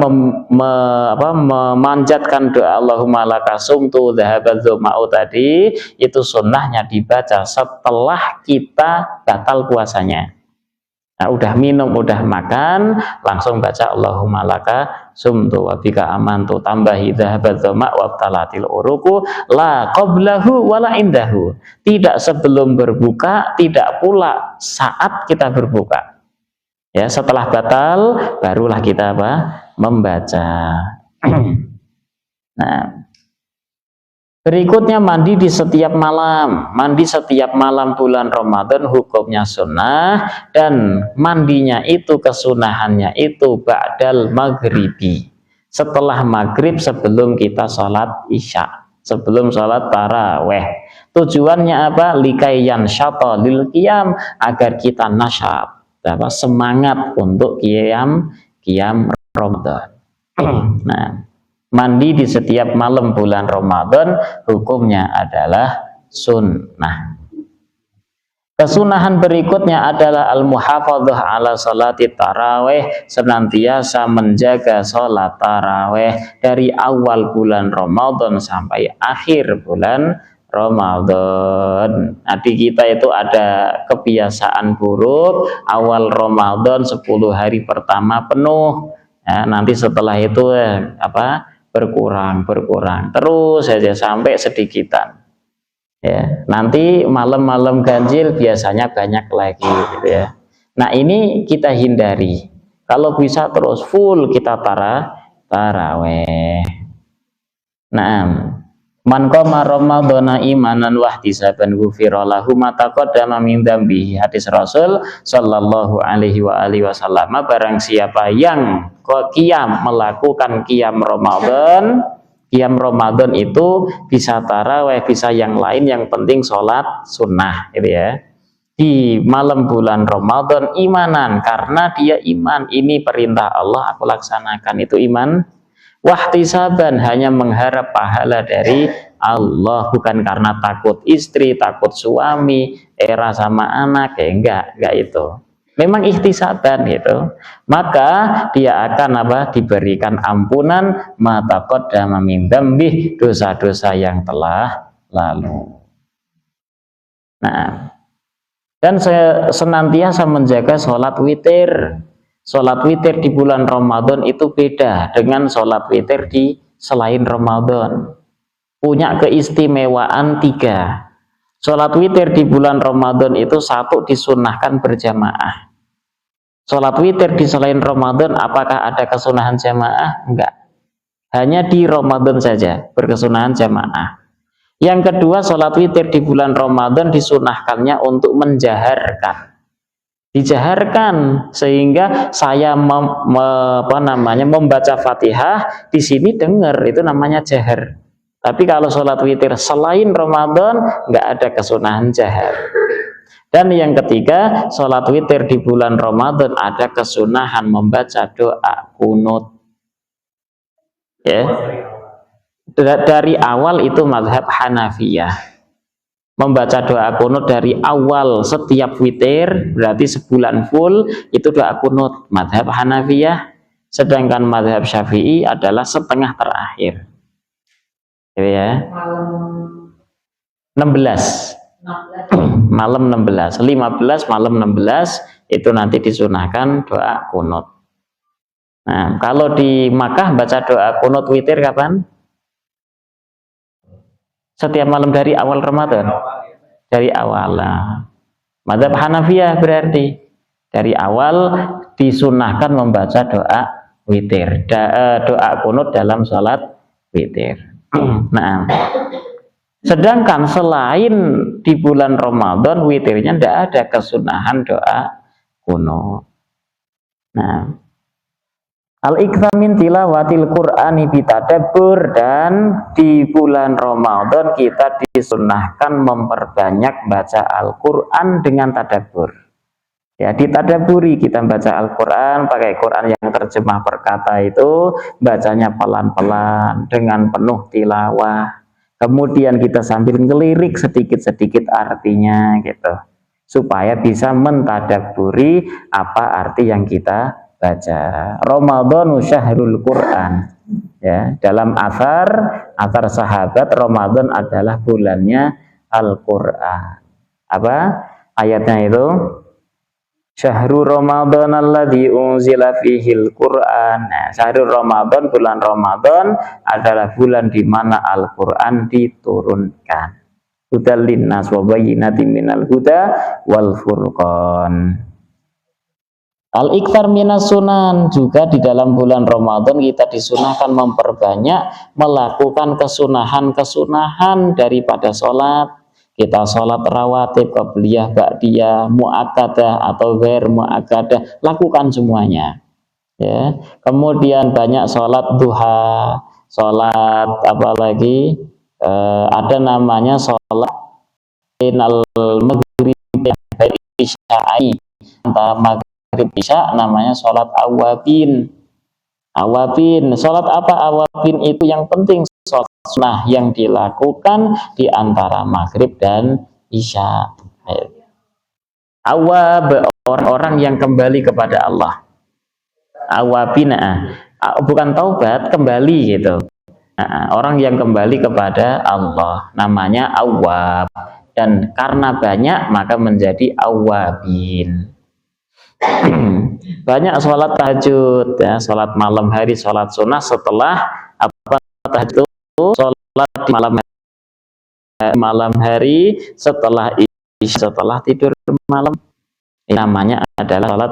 memanjatkan doa Allahumma laka sumtu dhahabadz dzama'u tadi itu sunnahnya dibaca setelah kita batal puasanya. Nah, udah minum, udah makan, langsung baca Allahumma laka sumtu wa bika amantu tambahi dhahabadz dzama' wa talatil uruku la qablahu wala indahu. Tidak sebelum berbuka, tidak pula saat kita berbuka. Ya, setelah batal barulah kita membaca. Nah, berikutnya mandi di setiap malam. Mandi setiap malam bulan Ramadan hukumnya sunnah, dan mandinya itu kesunahannya itu ba'dal maghribi. Setelah maghrib sebelum kita sholat isya, sebelum sholat taraweh. Tujuannya apa? Likayyan syata lil qiyam, agar kita nasyat, semangat untuk qiyam Ramadan. Nah, mandi di setiap malam bulan Ramadan hukumnya adalah sunnah. Kesunahan berikutnya adalah al-muhafadzah ala salati taraweh, senantiasa menjaga sholat taraweh dari awal bulan Ramadan sampai akhir bulan Ramadan. Nah, di kita itu ada kebiasaan buruk, awal Ramadan 10 hari pertama penuh, ya, nanti setelah itu berkurang terus saja sampai sedikitan, ya, nanti malam-malam ganjil biasanya banyak lagi gitu ya. Nah, ini kita hindari. Kalau bisa terus full kita taraweh. Nah, man qama ramadhana imanan wa ihtisaban ghufira lahu ma taqaddama min dzambihi. Hadis Rasul sallallahu alaihi wasallam, barang siapa yang melakukan qiyam Ramadan itu bisa taraweh, bisa yang lain, yang penting sholat sunnah gitu ya, di malam bulan Ramadan imanan, karena dia iman, ini perintah Allah aku laksanakan, itu iman. Wahtisaban, hanya mengharap pahala dari Allah, bukan karena takut istri, takut suami, sama anak, ya enggak itu. Memang ihtisaban gitu. Maka dia akan diberikan ampunan ma taqaddama min dzambih, dosa-dosa yang telah lalu. Nah, dan saya senantiasa menjaga sholat witir. Sholat witir di bulan Ramadan itu beda dengan sholat witir di selain Ramadan. Punya keistimewaan 3. Sholat witir di bulan Ramadan itu 1, disunahkan berjamaah. Sholat witir di selain Ramadan apakah ada kesunahan jamaah? Enggak. Hanya di Ramadan saja berkesunahan jamaah. Yang kedua, sholat witir di bulan Ramadan disunahkannya untuk menjaharkan. Dijaharkan, sehingga saya membaca Fatihah di sini dengar, itu namanya jahar. Tapi kalau sholat witir selain Ramadan nggak ada kesunahan jahar. Dan yang ketiga, sholat witir di bulan Ramadan ada kesunahan membaca doa kunut. Ya, dari awal itu mazhab Hanafiyah. Membaca doa kunut dari awal setiap witir, berarti sebulan full itu doa kunut, mazhab Hanafiyah. Sedangkan mazhab Syafi'i adalah setengah terakhir, gitu ya. 16 malam 16, 15 malam 16 itu nanti disunahkan doa kunut. Nah, kalau di Makkah baca doa kunut witir kapan? Setiap malam dari awal Ramadan, dari awal. Mazhab Hanafiyah berarti dari awal disunahkan membaca doa witir, doa kunut dalam sholat witir. Nah, sedangkan selain di bulan Ramadan witirnya tidak ada kesunahan doa kunut. Nah, al-iktsam min tilawatil Qur'ani bitadabbur, dan di bulan Ramadan kita disunahkan memperbanyak baca Al-Qur'an dengan tadabbur. Ya, ditadaburi, kita baca Al-Qur'an, pakai Quran yang terjemah perkata itu, bacanya pelan-pelan dengan penuh tilawah. Kemudian kita sambil ngelirik sedikit-sedikit artinya gitu. supaya bisa mentadabburi apa arti yang kita baca. Ramadhanu syahrul Quran. Ya, dalam asar sahabat, Ramadan adalah bulannya Al-Quran. Apa ayatnya itu? Syahrul Ramadan alladzi unzila fihil Quran. Nah, syahrul Ramadan, bulan Ramadan adalah bulan di mana Al-Quran diturunkan. Hudal linnas wa bayyinatin minal huda wal furqan. Al-iktar minas sunan, juga di dalam bulan Ramadan kita disunahkan memperbanyak melakukan kesunahan-kesunahan daripada sholat. Kita sholat rawatib, qabliyah, ba'diyah, mu'akkadah atau ghair mu'akkadah, lakukan semuanya. Ya. Kemudian banyak sholat duha, sholat apalagi ada namanya sholat inal maghrib isya'i, antara maghrib isya namanya sholat awabin. Sholat apa awabin itu? Yang penting sholat sunnah yang dilakukan di antara maghrib dan isya. Awab, orang-orang yang kembali kepada Allah. Awabin, bukan taubat, kembali gitu. Orang yang kembali kepada Allah namanya awab, dan karena banyak maka menjadi awabin. Banyak sholat tahajud, ya, sholat malam hari, sholat sunnah setelah apa tahajud, sholat di malam hari setelah setelah tidur malam. Ini namanya adalah sholat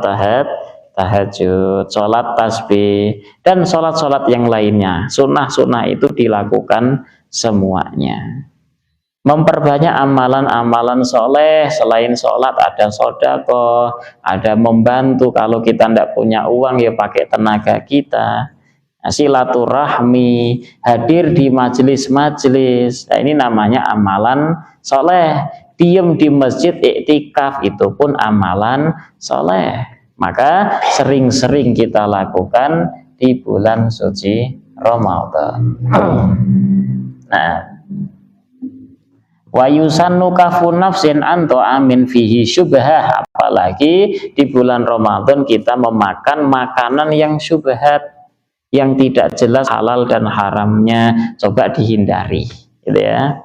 tahajud, sholat tasbih, dan sholat-sholat yang lainnya. Sunnah-sunnah itu dilakukan semuanya. Memperbanyak amalan-amalan soleh. Selain sholat ada sodako, ada membantu. Kalau kita tidak punya uang ya pakai tenaga kita. Silaturahmi, hadir di majelis-majelis. Nah, ini namanya amalan soleh. Diem di masjid, iktikaf, itu pun amalan soleh. Maka sering-sering kita lakukan di bulan suci Ramadan. Nah, wa yusannu kafu nafsin anto amin fihi syubhah, apalagi di bulan Ramadan kita memakan makanan yang syubhat, yang tidak jelas halal dan haramnya, coba dihindari gitu ya.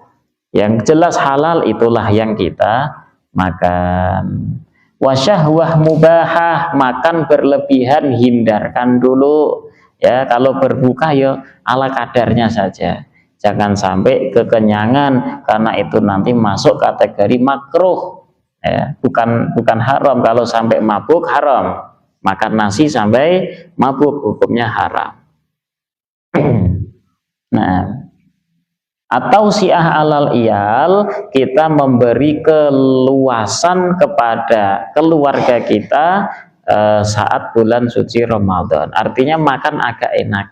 Yang jelas halal itulah yang kita makan. Wa syahwah mubahah, makan berlebihan hindarkan dulu ya. Kalau berbuka ya ala kadarnya saja. Jangan sampai kekenyangan, karena itu nanti masuk kategori makruh. Ya, bukan haram. Kalau sampai mabuk haram. Makan nasi sampai mabuk hukumnya haram. Nah, atau si'ah alal iyal, kita memberi keluasan kepada keluarga kita saat bulan suci Ramadan. Artinya makan agak enak.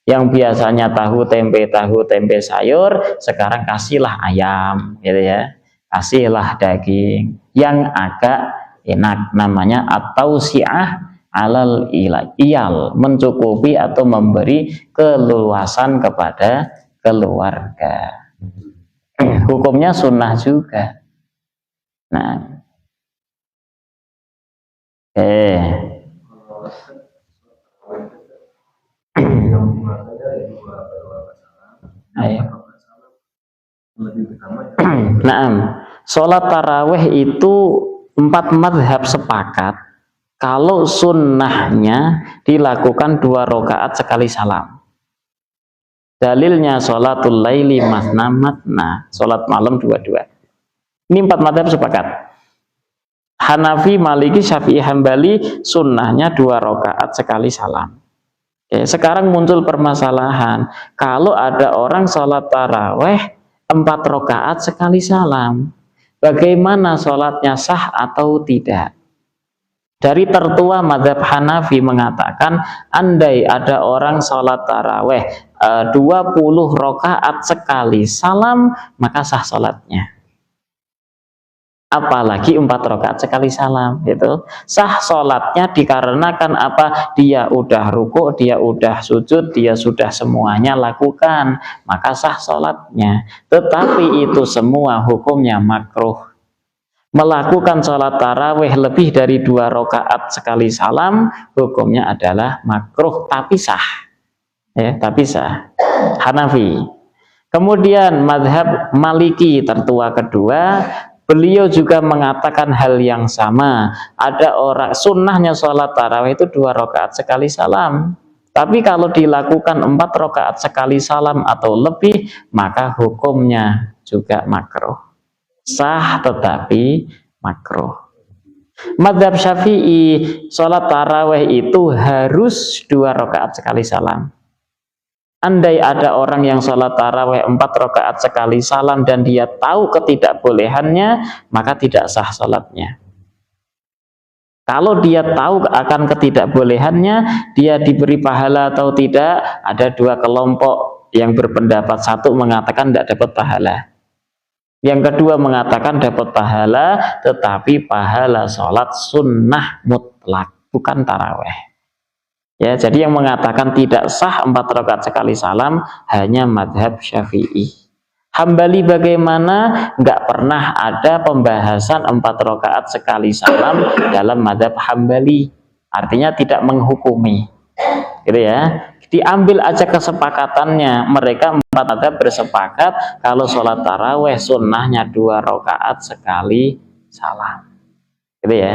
Yang biasanya tahu tempe sayur, sekarang kasihlah ayam gitu ya, kasihlah daging yang agak enak, namanya atau si'ah alal iyal, mencukupi atau memberi keluasan kepada keluarga. Hukumnya sunnah juga. Nah, nah, sholat taraweh itu 4 madhab sepakat kalau sunnahnya dilakukan 2 rakaat sekali salam. Dalilnya sholatul laili masna matna, sholat malam 2-2. Ini 4 madhab sepakat. Hanafi, Maliki, Syafi'i, Hambali sunnahnya 2 rakaat sekali salam. Oke, sekarang muncul permasalahan. Kalau ada orang sholat taraweh 4 rakaat sekali salam, bagaimana sholatnya, sah atau tidak? Dari tertua mazhab Hanafi mengatakan, andai ada orang sholat taraweh 20 rakaat sekali salam, maka sah sholatnya. Apalagi 4 rakaat sekali salam, gitu. Sah sholatnya dikarenakan apa? Dia udah ruku, dia udah sujud, dia sudah semuanya lakukan, maka sah sholatnya. Tetapi itu semua hukumnya makruh. melakukan sholat tarawih lebih dari 2 rakaat sekali salam, hukumnya adalah makruh tapi sah. Ya, tapi sah. Hanafi. Kemudian madhab Maliki tertua kedua, beliau juga mengatakan hal yang sama. Ada orang sunnahnya sholat tarawih itu 2 rakaat sekali salam. Tapi kalau dilakukan 4 rakaat sekali salam atau lebih, maka hukumnya juga makruh. Sah tetapi makruh. Madzhab Syafi'i, sholat tarawih itu harus 2 rakaat sekali salam. Andai ada orang yang sholat tarawih 4 rakaat sekali salam dan dia tahu ketidakbolehannya, maka tidak sah sholatnya. Kalau dia tahu akan ketidakbolehannya, dia diberi pahala atau tidak. Ada 2 kelompok yang berpendapat, satu mengatakan tidak dapat pahala, yang kedua mengatakan dapat pahala, tetapi pahala sholat sunnah mutlak, bukan taraweh. Ya, jadi yang mengatakan tidak sah 4 rakaat sekali salam hanya madhab Syafi'i. Hambali bagaimana? Nggak pernah ada pembahasan 4 rakaat sekali salam dalam madhab Hambali. Artinya tidak menghukumi, gitu ya. Diambil aja kesepakatannya. Mereka 4 madhab bersepakat kalau sholat taraweh sunnahnya 2 rakaat sekali salam, gitu ya.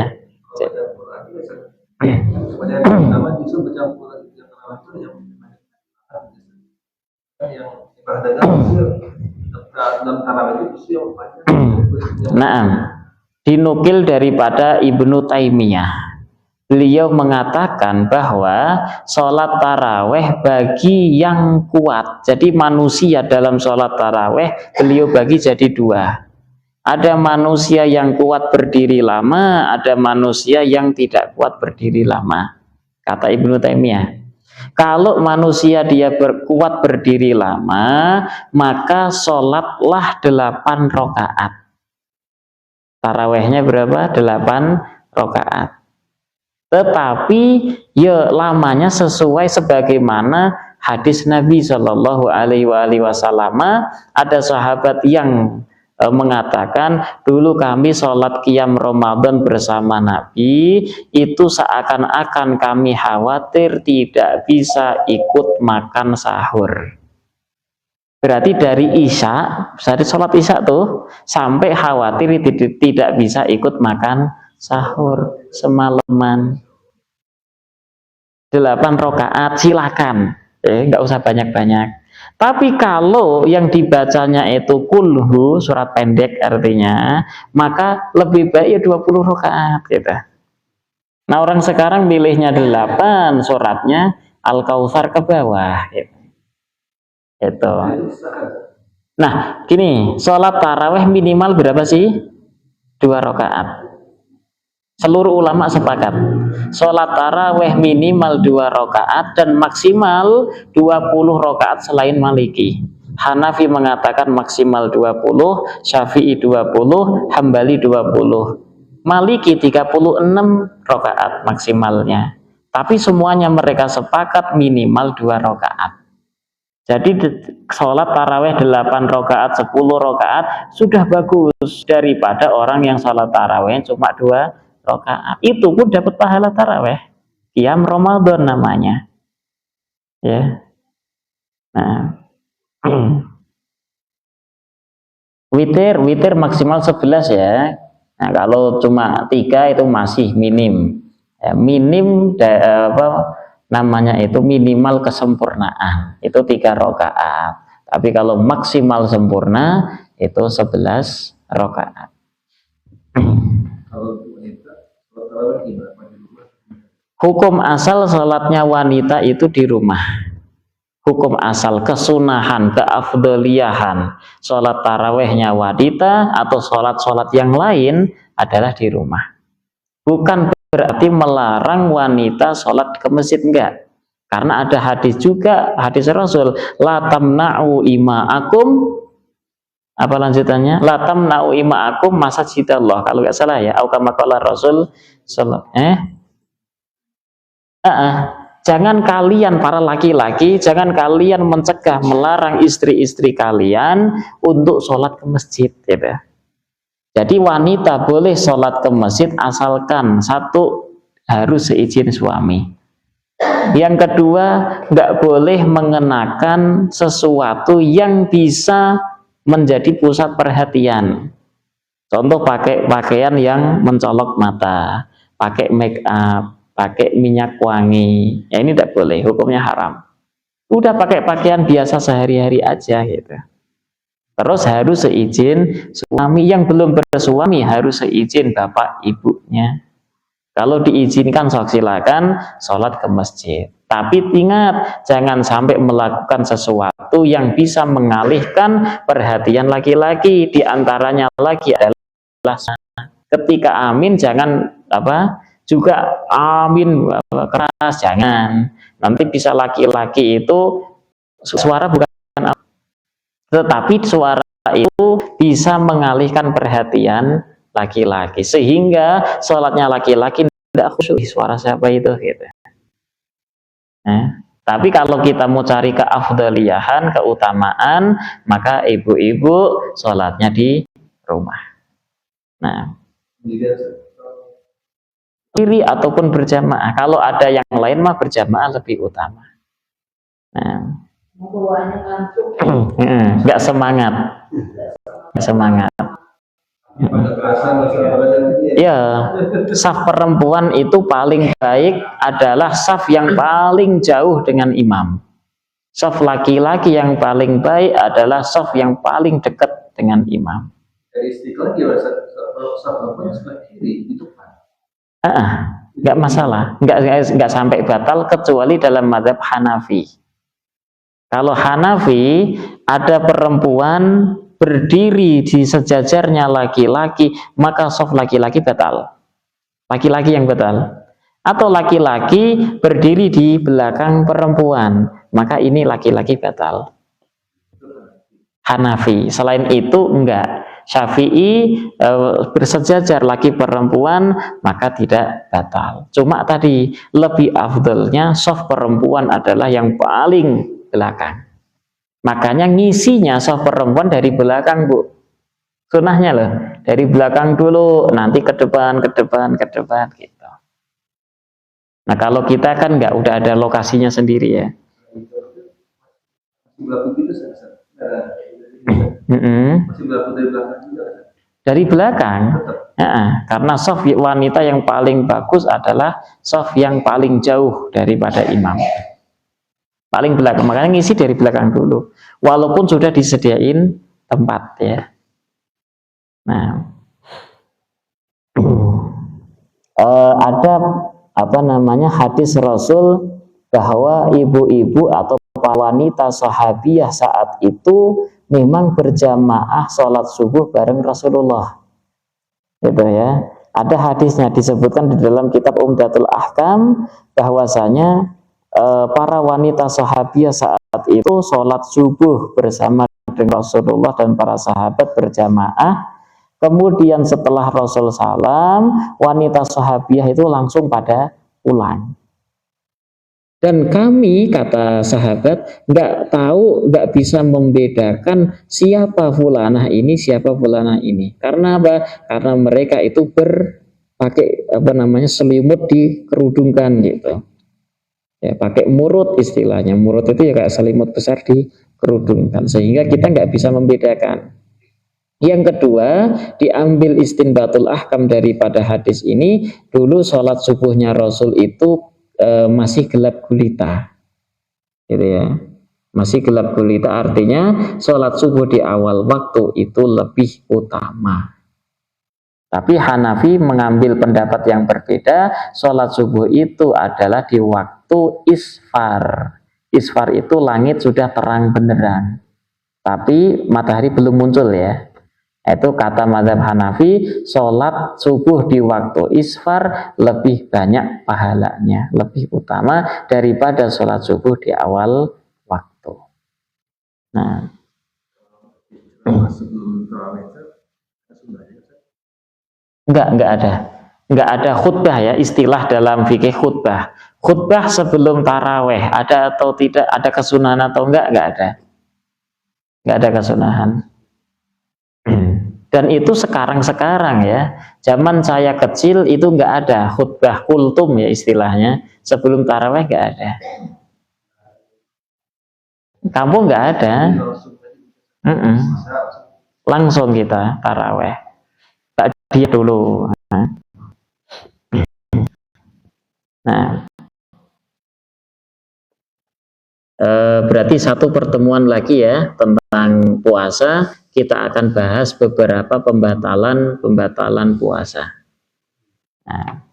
Nah, dinukil daripada Ibnu Taimiyah, beliau mengatakan bahwa sholat taraweh bagi yang kuat, jadi manusia dalam sholat taraweh beliau bagi jadi 2. Ada manusia yang kuat berdiri lama, ada manusia yang tidak kuat berdiri lama. Kata Ibnu Taimiyah, kalau manusia dia kuat berdiri lama, maka sholatlah 8 rakaat. Tarawehnya berapa? 8 rakaat. Tetapi ya lamanya sesuai sebagaimana hadis Nabi Shallallahu Alaihi Wasallam. Ada sahabat yang mengatakan, dulu kami sholat qiyam Ramadan bersama Nabi, itu seakan-akan kami khawatir tidak bisa ikut makan sahur. Berarti dari Isya, dari sholat Isya tuh, sampai khawatir tidak bisa ikut makan sahur semalaman. 8 rakaat silakan, nggak usah banyak-banyak. Tapi kalau yang dibacanya itu kulhu, surat pendek artinya, maka lebih baik 20 rakaat gitu. Nah, orang sekarang pilihnya 8, suratnya Al-Kautsar ke bawah gitu. Itu. Nah, gini, sholat taraweh minimal berapa sih? 2 rakaat. Seluruh ulama sepakat, sholat taraweh minimal 2 rakaat dan maksimal 20 rakaat selain Maliki. Hanafi mengatakan maksimal 20, Syafi'i 20, Hambali 20, Maliki 36 rakaat maksimalnya. Tapi semuanya mereka sepakat minimal 2 rakaat. Jadi sholat taraweh 8 rakaat, 10 rakaat sudah bagus daripada orang yang sholat taraweh cuma 2 rakaat. Itu pun dapat pahala taraweh, qiyam Ramadan namanya. Ya. Nah. Witir maksimal 11 ya. Nah, kalau cuma 3 itu masih minim. Ya, minim namanya itu minimal kesempurnaan. Itu 3 rakaat. Tapi kalau maksimal sempurna itu 11 rakaat. Hukum asal sholatnya wanita itu di rumah. Hukum asal kesunahan, keafdoliyahan sholat tarawehnya wanita atau sholat-sholat yang lain adalah di rumah. Bukan berarti melarang wanita sholat ke masjid, enggak. Karena ada hadis juga, hadis Rasul, la tamna'u ima'akum, apa lanjutannya? La tamna'u ima'akum masajidallah, kalau enggak salah ya, atau kama qala Rasul jangan kalian para laki-laki, jangan kalian mencegah, melarang istri-istri kalian untuk sholat ke masjid, gitu. Jadi wanita boleh sholat ke masjid asalkan satu, harus seizin suami. Yang kedua, nggak boleh mengenakan sesuatu yang bisa menjadi pusat perhatian. Contoh pakai pakaian yang mencolok mata, pakai make up, pakai minyak wangi. Ya ini tidak boleh, hukumnya haram. Udah pakai pakaian biasa sehari-hari aja gitu. Terus harus seizin suami, yang belum bersuami harus seizin bapak ibunya. Kalau diizinkan sok silakan sholat ke masjid. Tapi ingat, jangan sampai melakukan sesuatu yang bisa mengalihkan perhatian laki-laki. Di antaranya lagi adalah ketika amin jangan juga amin keras, jangan. Nanti bisa laki-laki itu suara bukan, tetapi suara itu bisa mengalihkan perhatian laki-laki sehingga sholatnya laki-laki tidak khusyuk, suara siapa itu gitu. Tapi kalau kita mau cari keafdaliyahan, keutamaan, maka ibu-ibu sholatnya di rumah. Nah, diri ataupun berjamaah. Kalau ada yang lain mah berjamaah lebih utama. Nah, nggak semangat, ya. Saf perempuan itu paling baik adalah saf yang paling jauh dengan imam. Saf laki-laki yang paling baik adalah saf yang paling dekat dengan imam. Istiqlal gimana? Saf perempuan sebelah kiri itu nggak masalah, nggak sampai batal kecuali dalam mazhab Hanafi. Kalau Hanafi, ada perempuan berdiri di sejajarnya laki-laki, maka shaf laki-laki batal. Laki-laki yang batal. Atau laki-laki berdiri di belakang perempuan, maka ini laki-laki batal. Hanafi. Selain itu enggak. Syafi'i bersejajar laki perempuan, maka tidak batal. Cuma tadi lebih afdalnya shaf perempuan adalah yang paling belakang. Makanya ngisinya shaf perempuan dari belakang, Bu. Sunahnya loh, dari belakang dulu, nanti ke depan gitu. Nah, kalau kita kan nggak, udah ada lokasinya sendiri ya. Dari belakang. Karena shaf wanita yang paling bagus adalah shaf yang paling jauh daripada imam. Paling belakang, makanya ngisi dari belakang dulu, walaupun sudah disediain tempat ya. Nah, ada hadis Rasul bahwa ibu-ibu atau wanita sahabiyah saat itu memang berjamaah sholat subuh bareng Rasulullah, gitu ya. Ada hadisnya disebutkan di dalam kitab Umdatul Ahkam bahwasanya para wanita sahabiyah saat itu sholat subuh bersama dengan Rasulullah dan para sahabat berjamaah. Kemudian setelah Rasul salam, wanita sahabiyah itu langsung pada pulang. Dan kami, kata sahabat, nggak bisa membedakan siapa fulanah ini, siapa fulanah ini. Karena apa? Karena mereka itu pakai selimut dikerudungkan gitu. Ya, pakai murut istilahnya. Murut itu ya kayak selimut besar dikerudungkan, sehingga kita nggak bisa membedakan. Yang kedua, diambil istinbatul ahkam daripada hadis ini. Dulu sholat subuhnya Rasul itu masih gelap gulita, gitu ya. Masih gelap gulita, artinya sholat subuh di awal waktu itu lebih utama. Tapi Hanafi mengambil pendapat yang berbeda. Sholat subuh itu adalah di waktu isfar. Isfar itu langit sudah terang benderang, tapi matahari belum muncul ya. Itu kata mazhab Hanafi, sholat subuh di waktu isfar lebih banyak pahalanya, lebih utama daripada sholat subuh di awal waktu. Nah, enggak ada khutbah ya, istilah dalam fikih khutbah. Khutbah sebelum taraweh ada atau tidak, ada kesunahan atau enggak ada. Enggak ada kesunahan. Dan itu sekarang-sekarang ya. Zaman saya kecil itu nggak ada khutbah kultum ya istilahnya. Sebelum taraweh nggak ada. Kamu nggak ada. Langsung kita taraweh. Tak dia dulu. Nah, berarti satu pertemuan lagi ya tentang puasa. Kita akan bahas beberapa pembatalan puasa. Nah.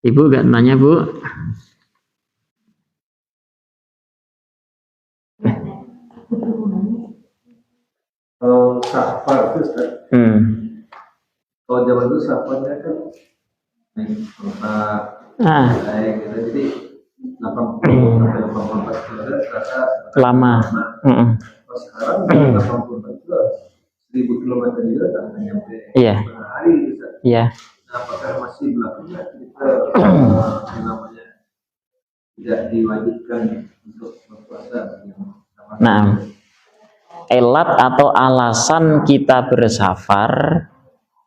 Ibu gak nanya, Bu? Kalau safar itu Ustaz, kalau zaman dulu safarnya kan naik gitu, jadi 80 sampai 84 kilo terasa lama. Kalau sekarang 84 kilo 1000 kilometer juga tak nyampe hari gitu. Iya. Nah, apakah masih berlakunya kita namanya tidak diwajibkan untuk berpuasa? Nah, elat atau alasan kita bersafar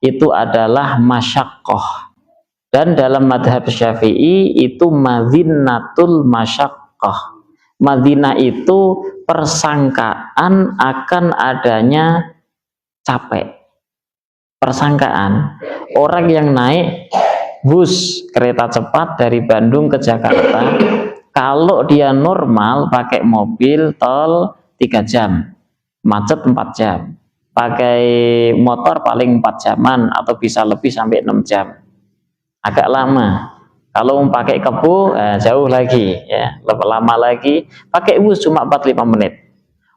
itu adalah masyaqqah, dan dalam madhab Syafi'i itu madinatul masyaqqah. Madinah itu persangkaan akan adanya capek. Persangkaan orang yang naik bus kereta cepat dari Bandung ke Jakarta, kalau dia normal pakai mobil tol 3 jam, macet 4 jam, pakai motor paling 4 jaman atau bisa lebih sampai 6 jam, agak lama. Kalau pakai kebu jauh lagi ya, lebih lama lagi. Pakai bus cuma 45 menit.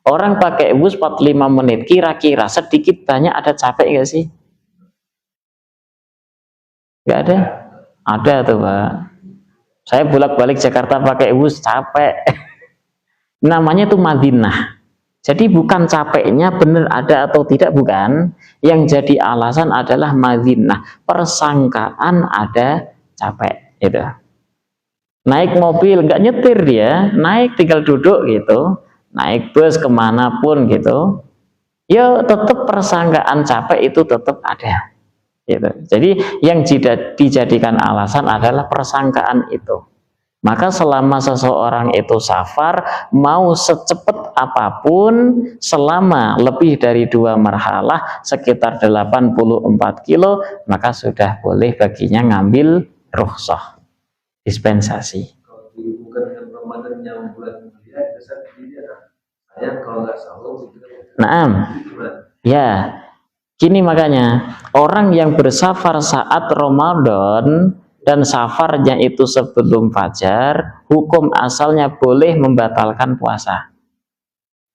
Orang pakai bus 45 menit, kira-kira sedikit banyak ada capek nggak sih? Nggak ada? Ada tuh Pak. Saya bolak-balik Jakarta pakai bus capek. Namanya tuh Madinah. Jadi bukan capeknya benar ada atau tidak, bukan. Yang jadi alasan adalah Madinah. Persangkaan ada capek. Gitu. Naik mobil nggak nyetir dia, naik tinggal duduk gitu. Naik bus kemanapun gitu. Ya tetap persangkaan capek itu tetap ada. Gitu. Jadi yang dijadikan alasan adalah persangkaan itu. Maka selama seseorang itu safar, mau secepat apapun, selama lebih dari 2 marhalah, sekitar 84 kilo, maka sudah boleh baginya ngambil rukhsah, dispensasi. Kalau dihubungkan dengan Ramadan yang bulan mulia, saya kalau nggak sahur gitu. Naam. Ya. Kini makanya orang yang bersafar saat Ramadan dan safarnya itu sebelum fajar, hukum asalnya boleh membatalkan puasa.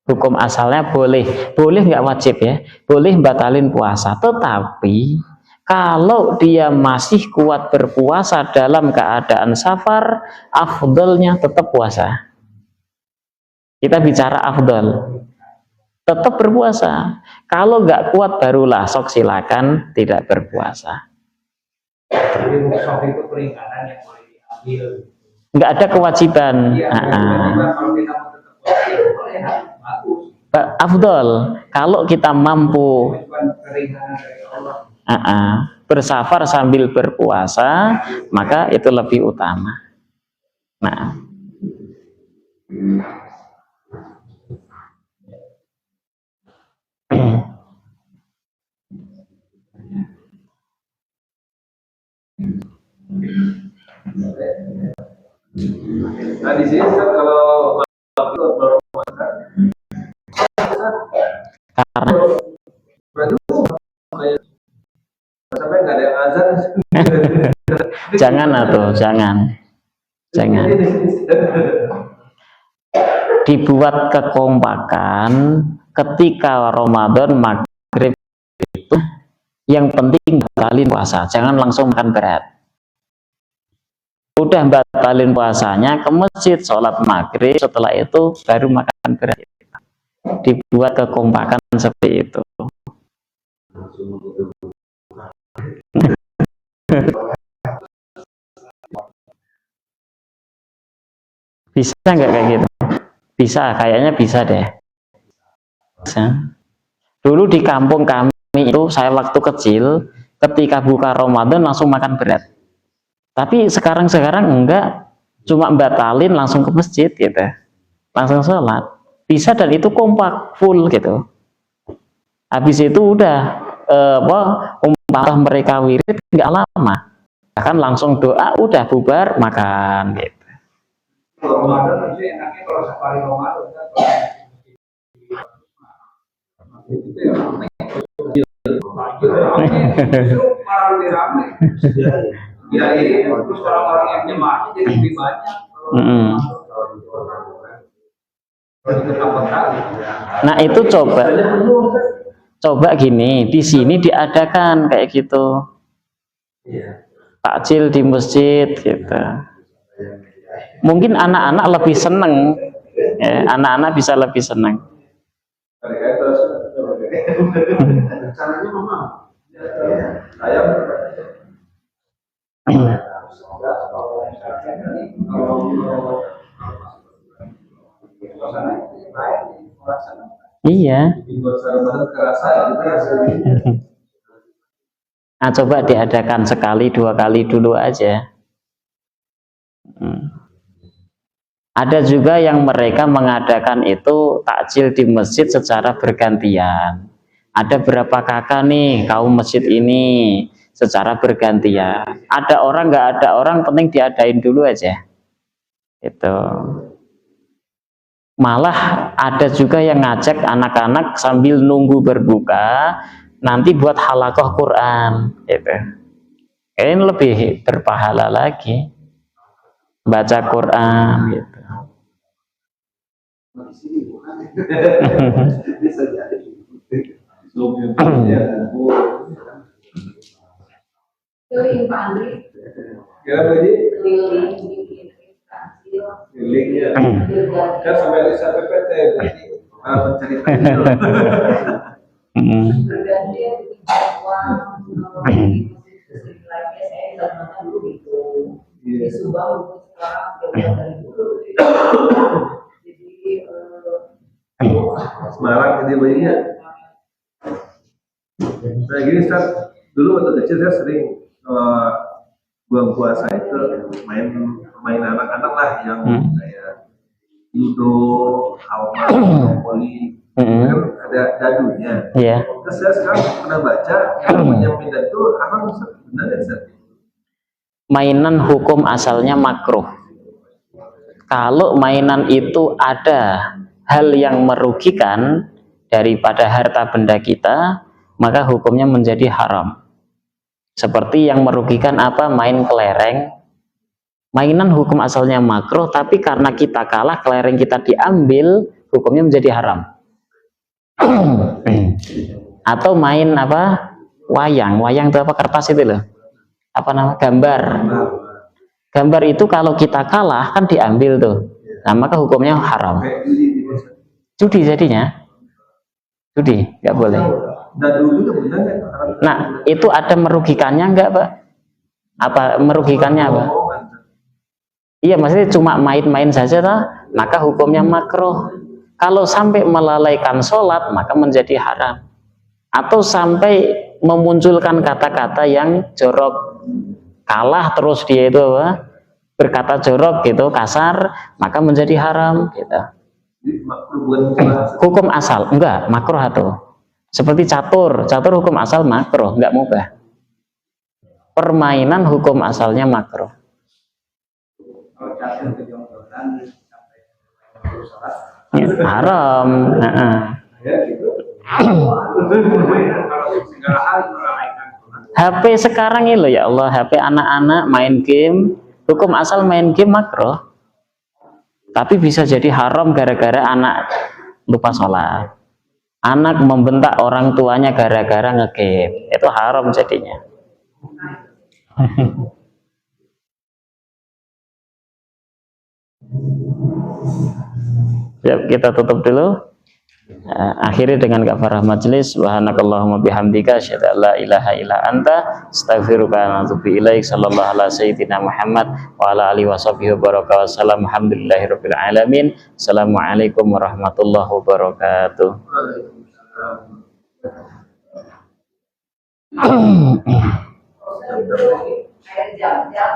Hukum asalnya boleh nggak wajib ya, boleh batalin puasa. Tetapi kalau dia masih kuat berpuasa dalam keadaan safar, afdalnya tetap puasa. Kita bicara afdal. Tetap berpuasa. Kalau nggak kuat barulah sok silakan tidak berpuasa. Jadi rukhsah itu peringanan yang boleh diambil. Nggak ada kewajiban. Kalau kita mau tetap puasa, bagus. Afdol kalau kita mampu bersafar sambil berpuasa, maka itu lebih utama. Nah. Nah di sini kalau karena sampai nggak ada azan. Jangan atau jangan dibuat kekompakan ketika Ramadan maghrib itu yang penting batalin puasa, jangan langsung makan berat. Udah batalin puasanya ke masjid sholat maghrib, setelah itu baru makan berat. Dibuat kekompakan seperti itu. Bisa nggak kayak gitu? Bisa, kayaknya bisa deh. Dulu di kampung kami itu, saya waktu kecil, ketika buka Ramadan langsung makan berat. Tapi sekarang enggak, cuma batalin langsung ke masjid gitu, langsung sholat. Bisa, dan itu kompak full gitu. Habis itu udah umpamanya mereka wirid nggak lama, bahkan langsung doa udah bubar makan gitu. Ramadan aja enaknya kalau safari Ramadan kan. Itu ya ramai. Ya, terus orang-orang yang jemaahnya jadi lebih banyak. Nah itu coba gini, di sini diadakan kayak gitu, takjil di masjid gitu. Mungkin anak-anak lebih seneng, ya, anak-anak bisa lebih seneng. Iya. Nah, coba diadakan sekali 2 kali dulu aja. Ada juga yang mereka mengadakan itu takjil di masjid secara bergantian. Ada berapa kakak nih kaum masjid ini secara bergantian. Ada orang nggak ada orang, penting diadain dulu aja. Itu. Malah ada juga yang ngajak anak-anak sambil nunggu berbuka, nanti buat halakoh Quran. Gitu. Ini lebih berpahala lagi, baca Quran. Gitu. Bisa jadi. Keliling Pak Andri. Ya, jadi kelilingnya kan sampai bisa PPT jadi mencari Semarang jadi bayinya. Nah gini Ustaz, dulu waktu kecil saya sering bulan puasa itu main anak-anak lah yang kayak judo, halma, monopoli, kan ada dadunya. Yeah. Terus saya sekarang pernah baca namanya pindah itu apa benar ya Ustaz? Mainan hukum asalnya makruh. Kalau mainan itu ada hal yang merugikan daripada harta benda kita, maka hukumnya menjadi haram. Seperti yang merugikan apa? Main kelereng. Mainan hukum asalnya makruh, tapi karena kita kalah, kelereng kita diambil, hukumnya menjadi haram. Atau main apa? Wayang. Wayang itu apa? Kertas itu loh. Apa nama? Gambar. Gambar itu kalau kita kalah kan diambil tuh. Nah, maka hukumnya haram. Judi jadinya. Judi, nggak boleh. Nah, itu ada merugikannya nggak, Pak? Apa merugikannya apa? Iya, maksudnya cuma main-main saja, maka hukumnya makruh. Kalau sampai melalaikan sholat, maka menjadi haram. Atau sampai memunculkan kata-kata yang jorok, kalah terus dia itu apa? Berkata jorok gitu, kasar, maka menjadi haram gitu. Hukum asal enggak makruh atau seperti catur hukum asal makruh, enggak mubah. Permainan hukum asalnya makruh. Haram. HP sekarang ini loh ya Allah, HP anak-anak main game, hukum asal main game makruh. Tapi bisa jadi haram gara-gara anak lupa sholat. Anak membentak orang tuanya gara-gara nge-game. Itu haram jadinya. Ya, kita tutup dulu. Akhiri dengan kafarah majelis. Subhanakallahumma bihamdika asyhadu an la ilaha illa anta astaghfiruka wa atubu ilaik. Sallallahu ala sayyidina Muhammad wa ala alihi washabbihi baraka wasallam. Alhamdulillahirabbil alamin. Assalamualaikum warahmatullahi wabarakatuh. Jam-jam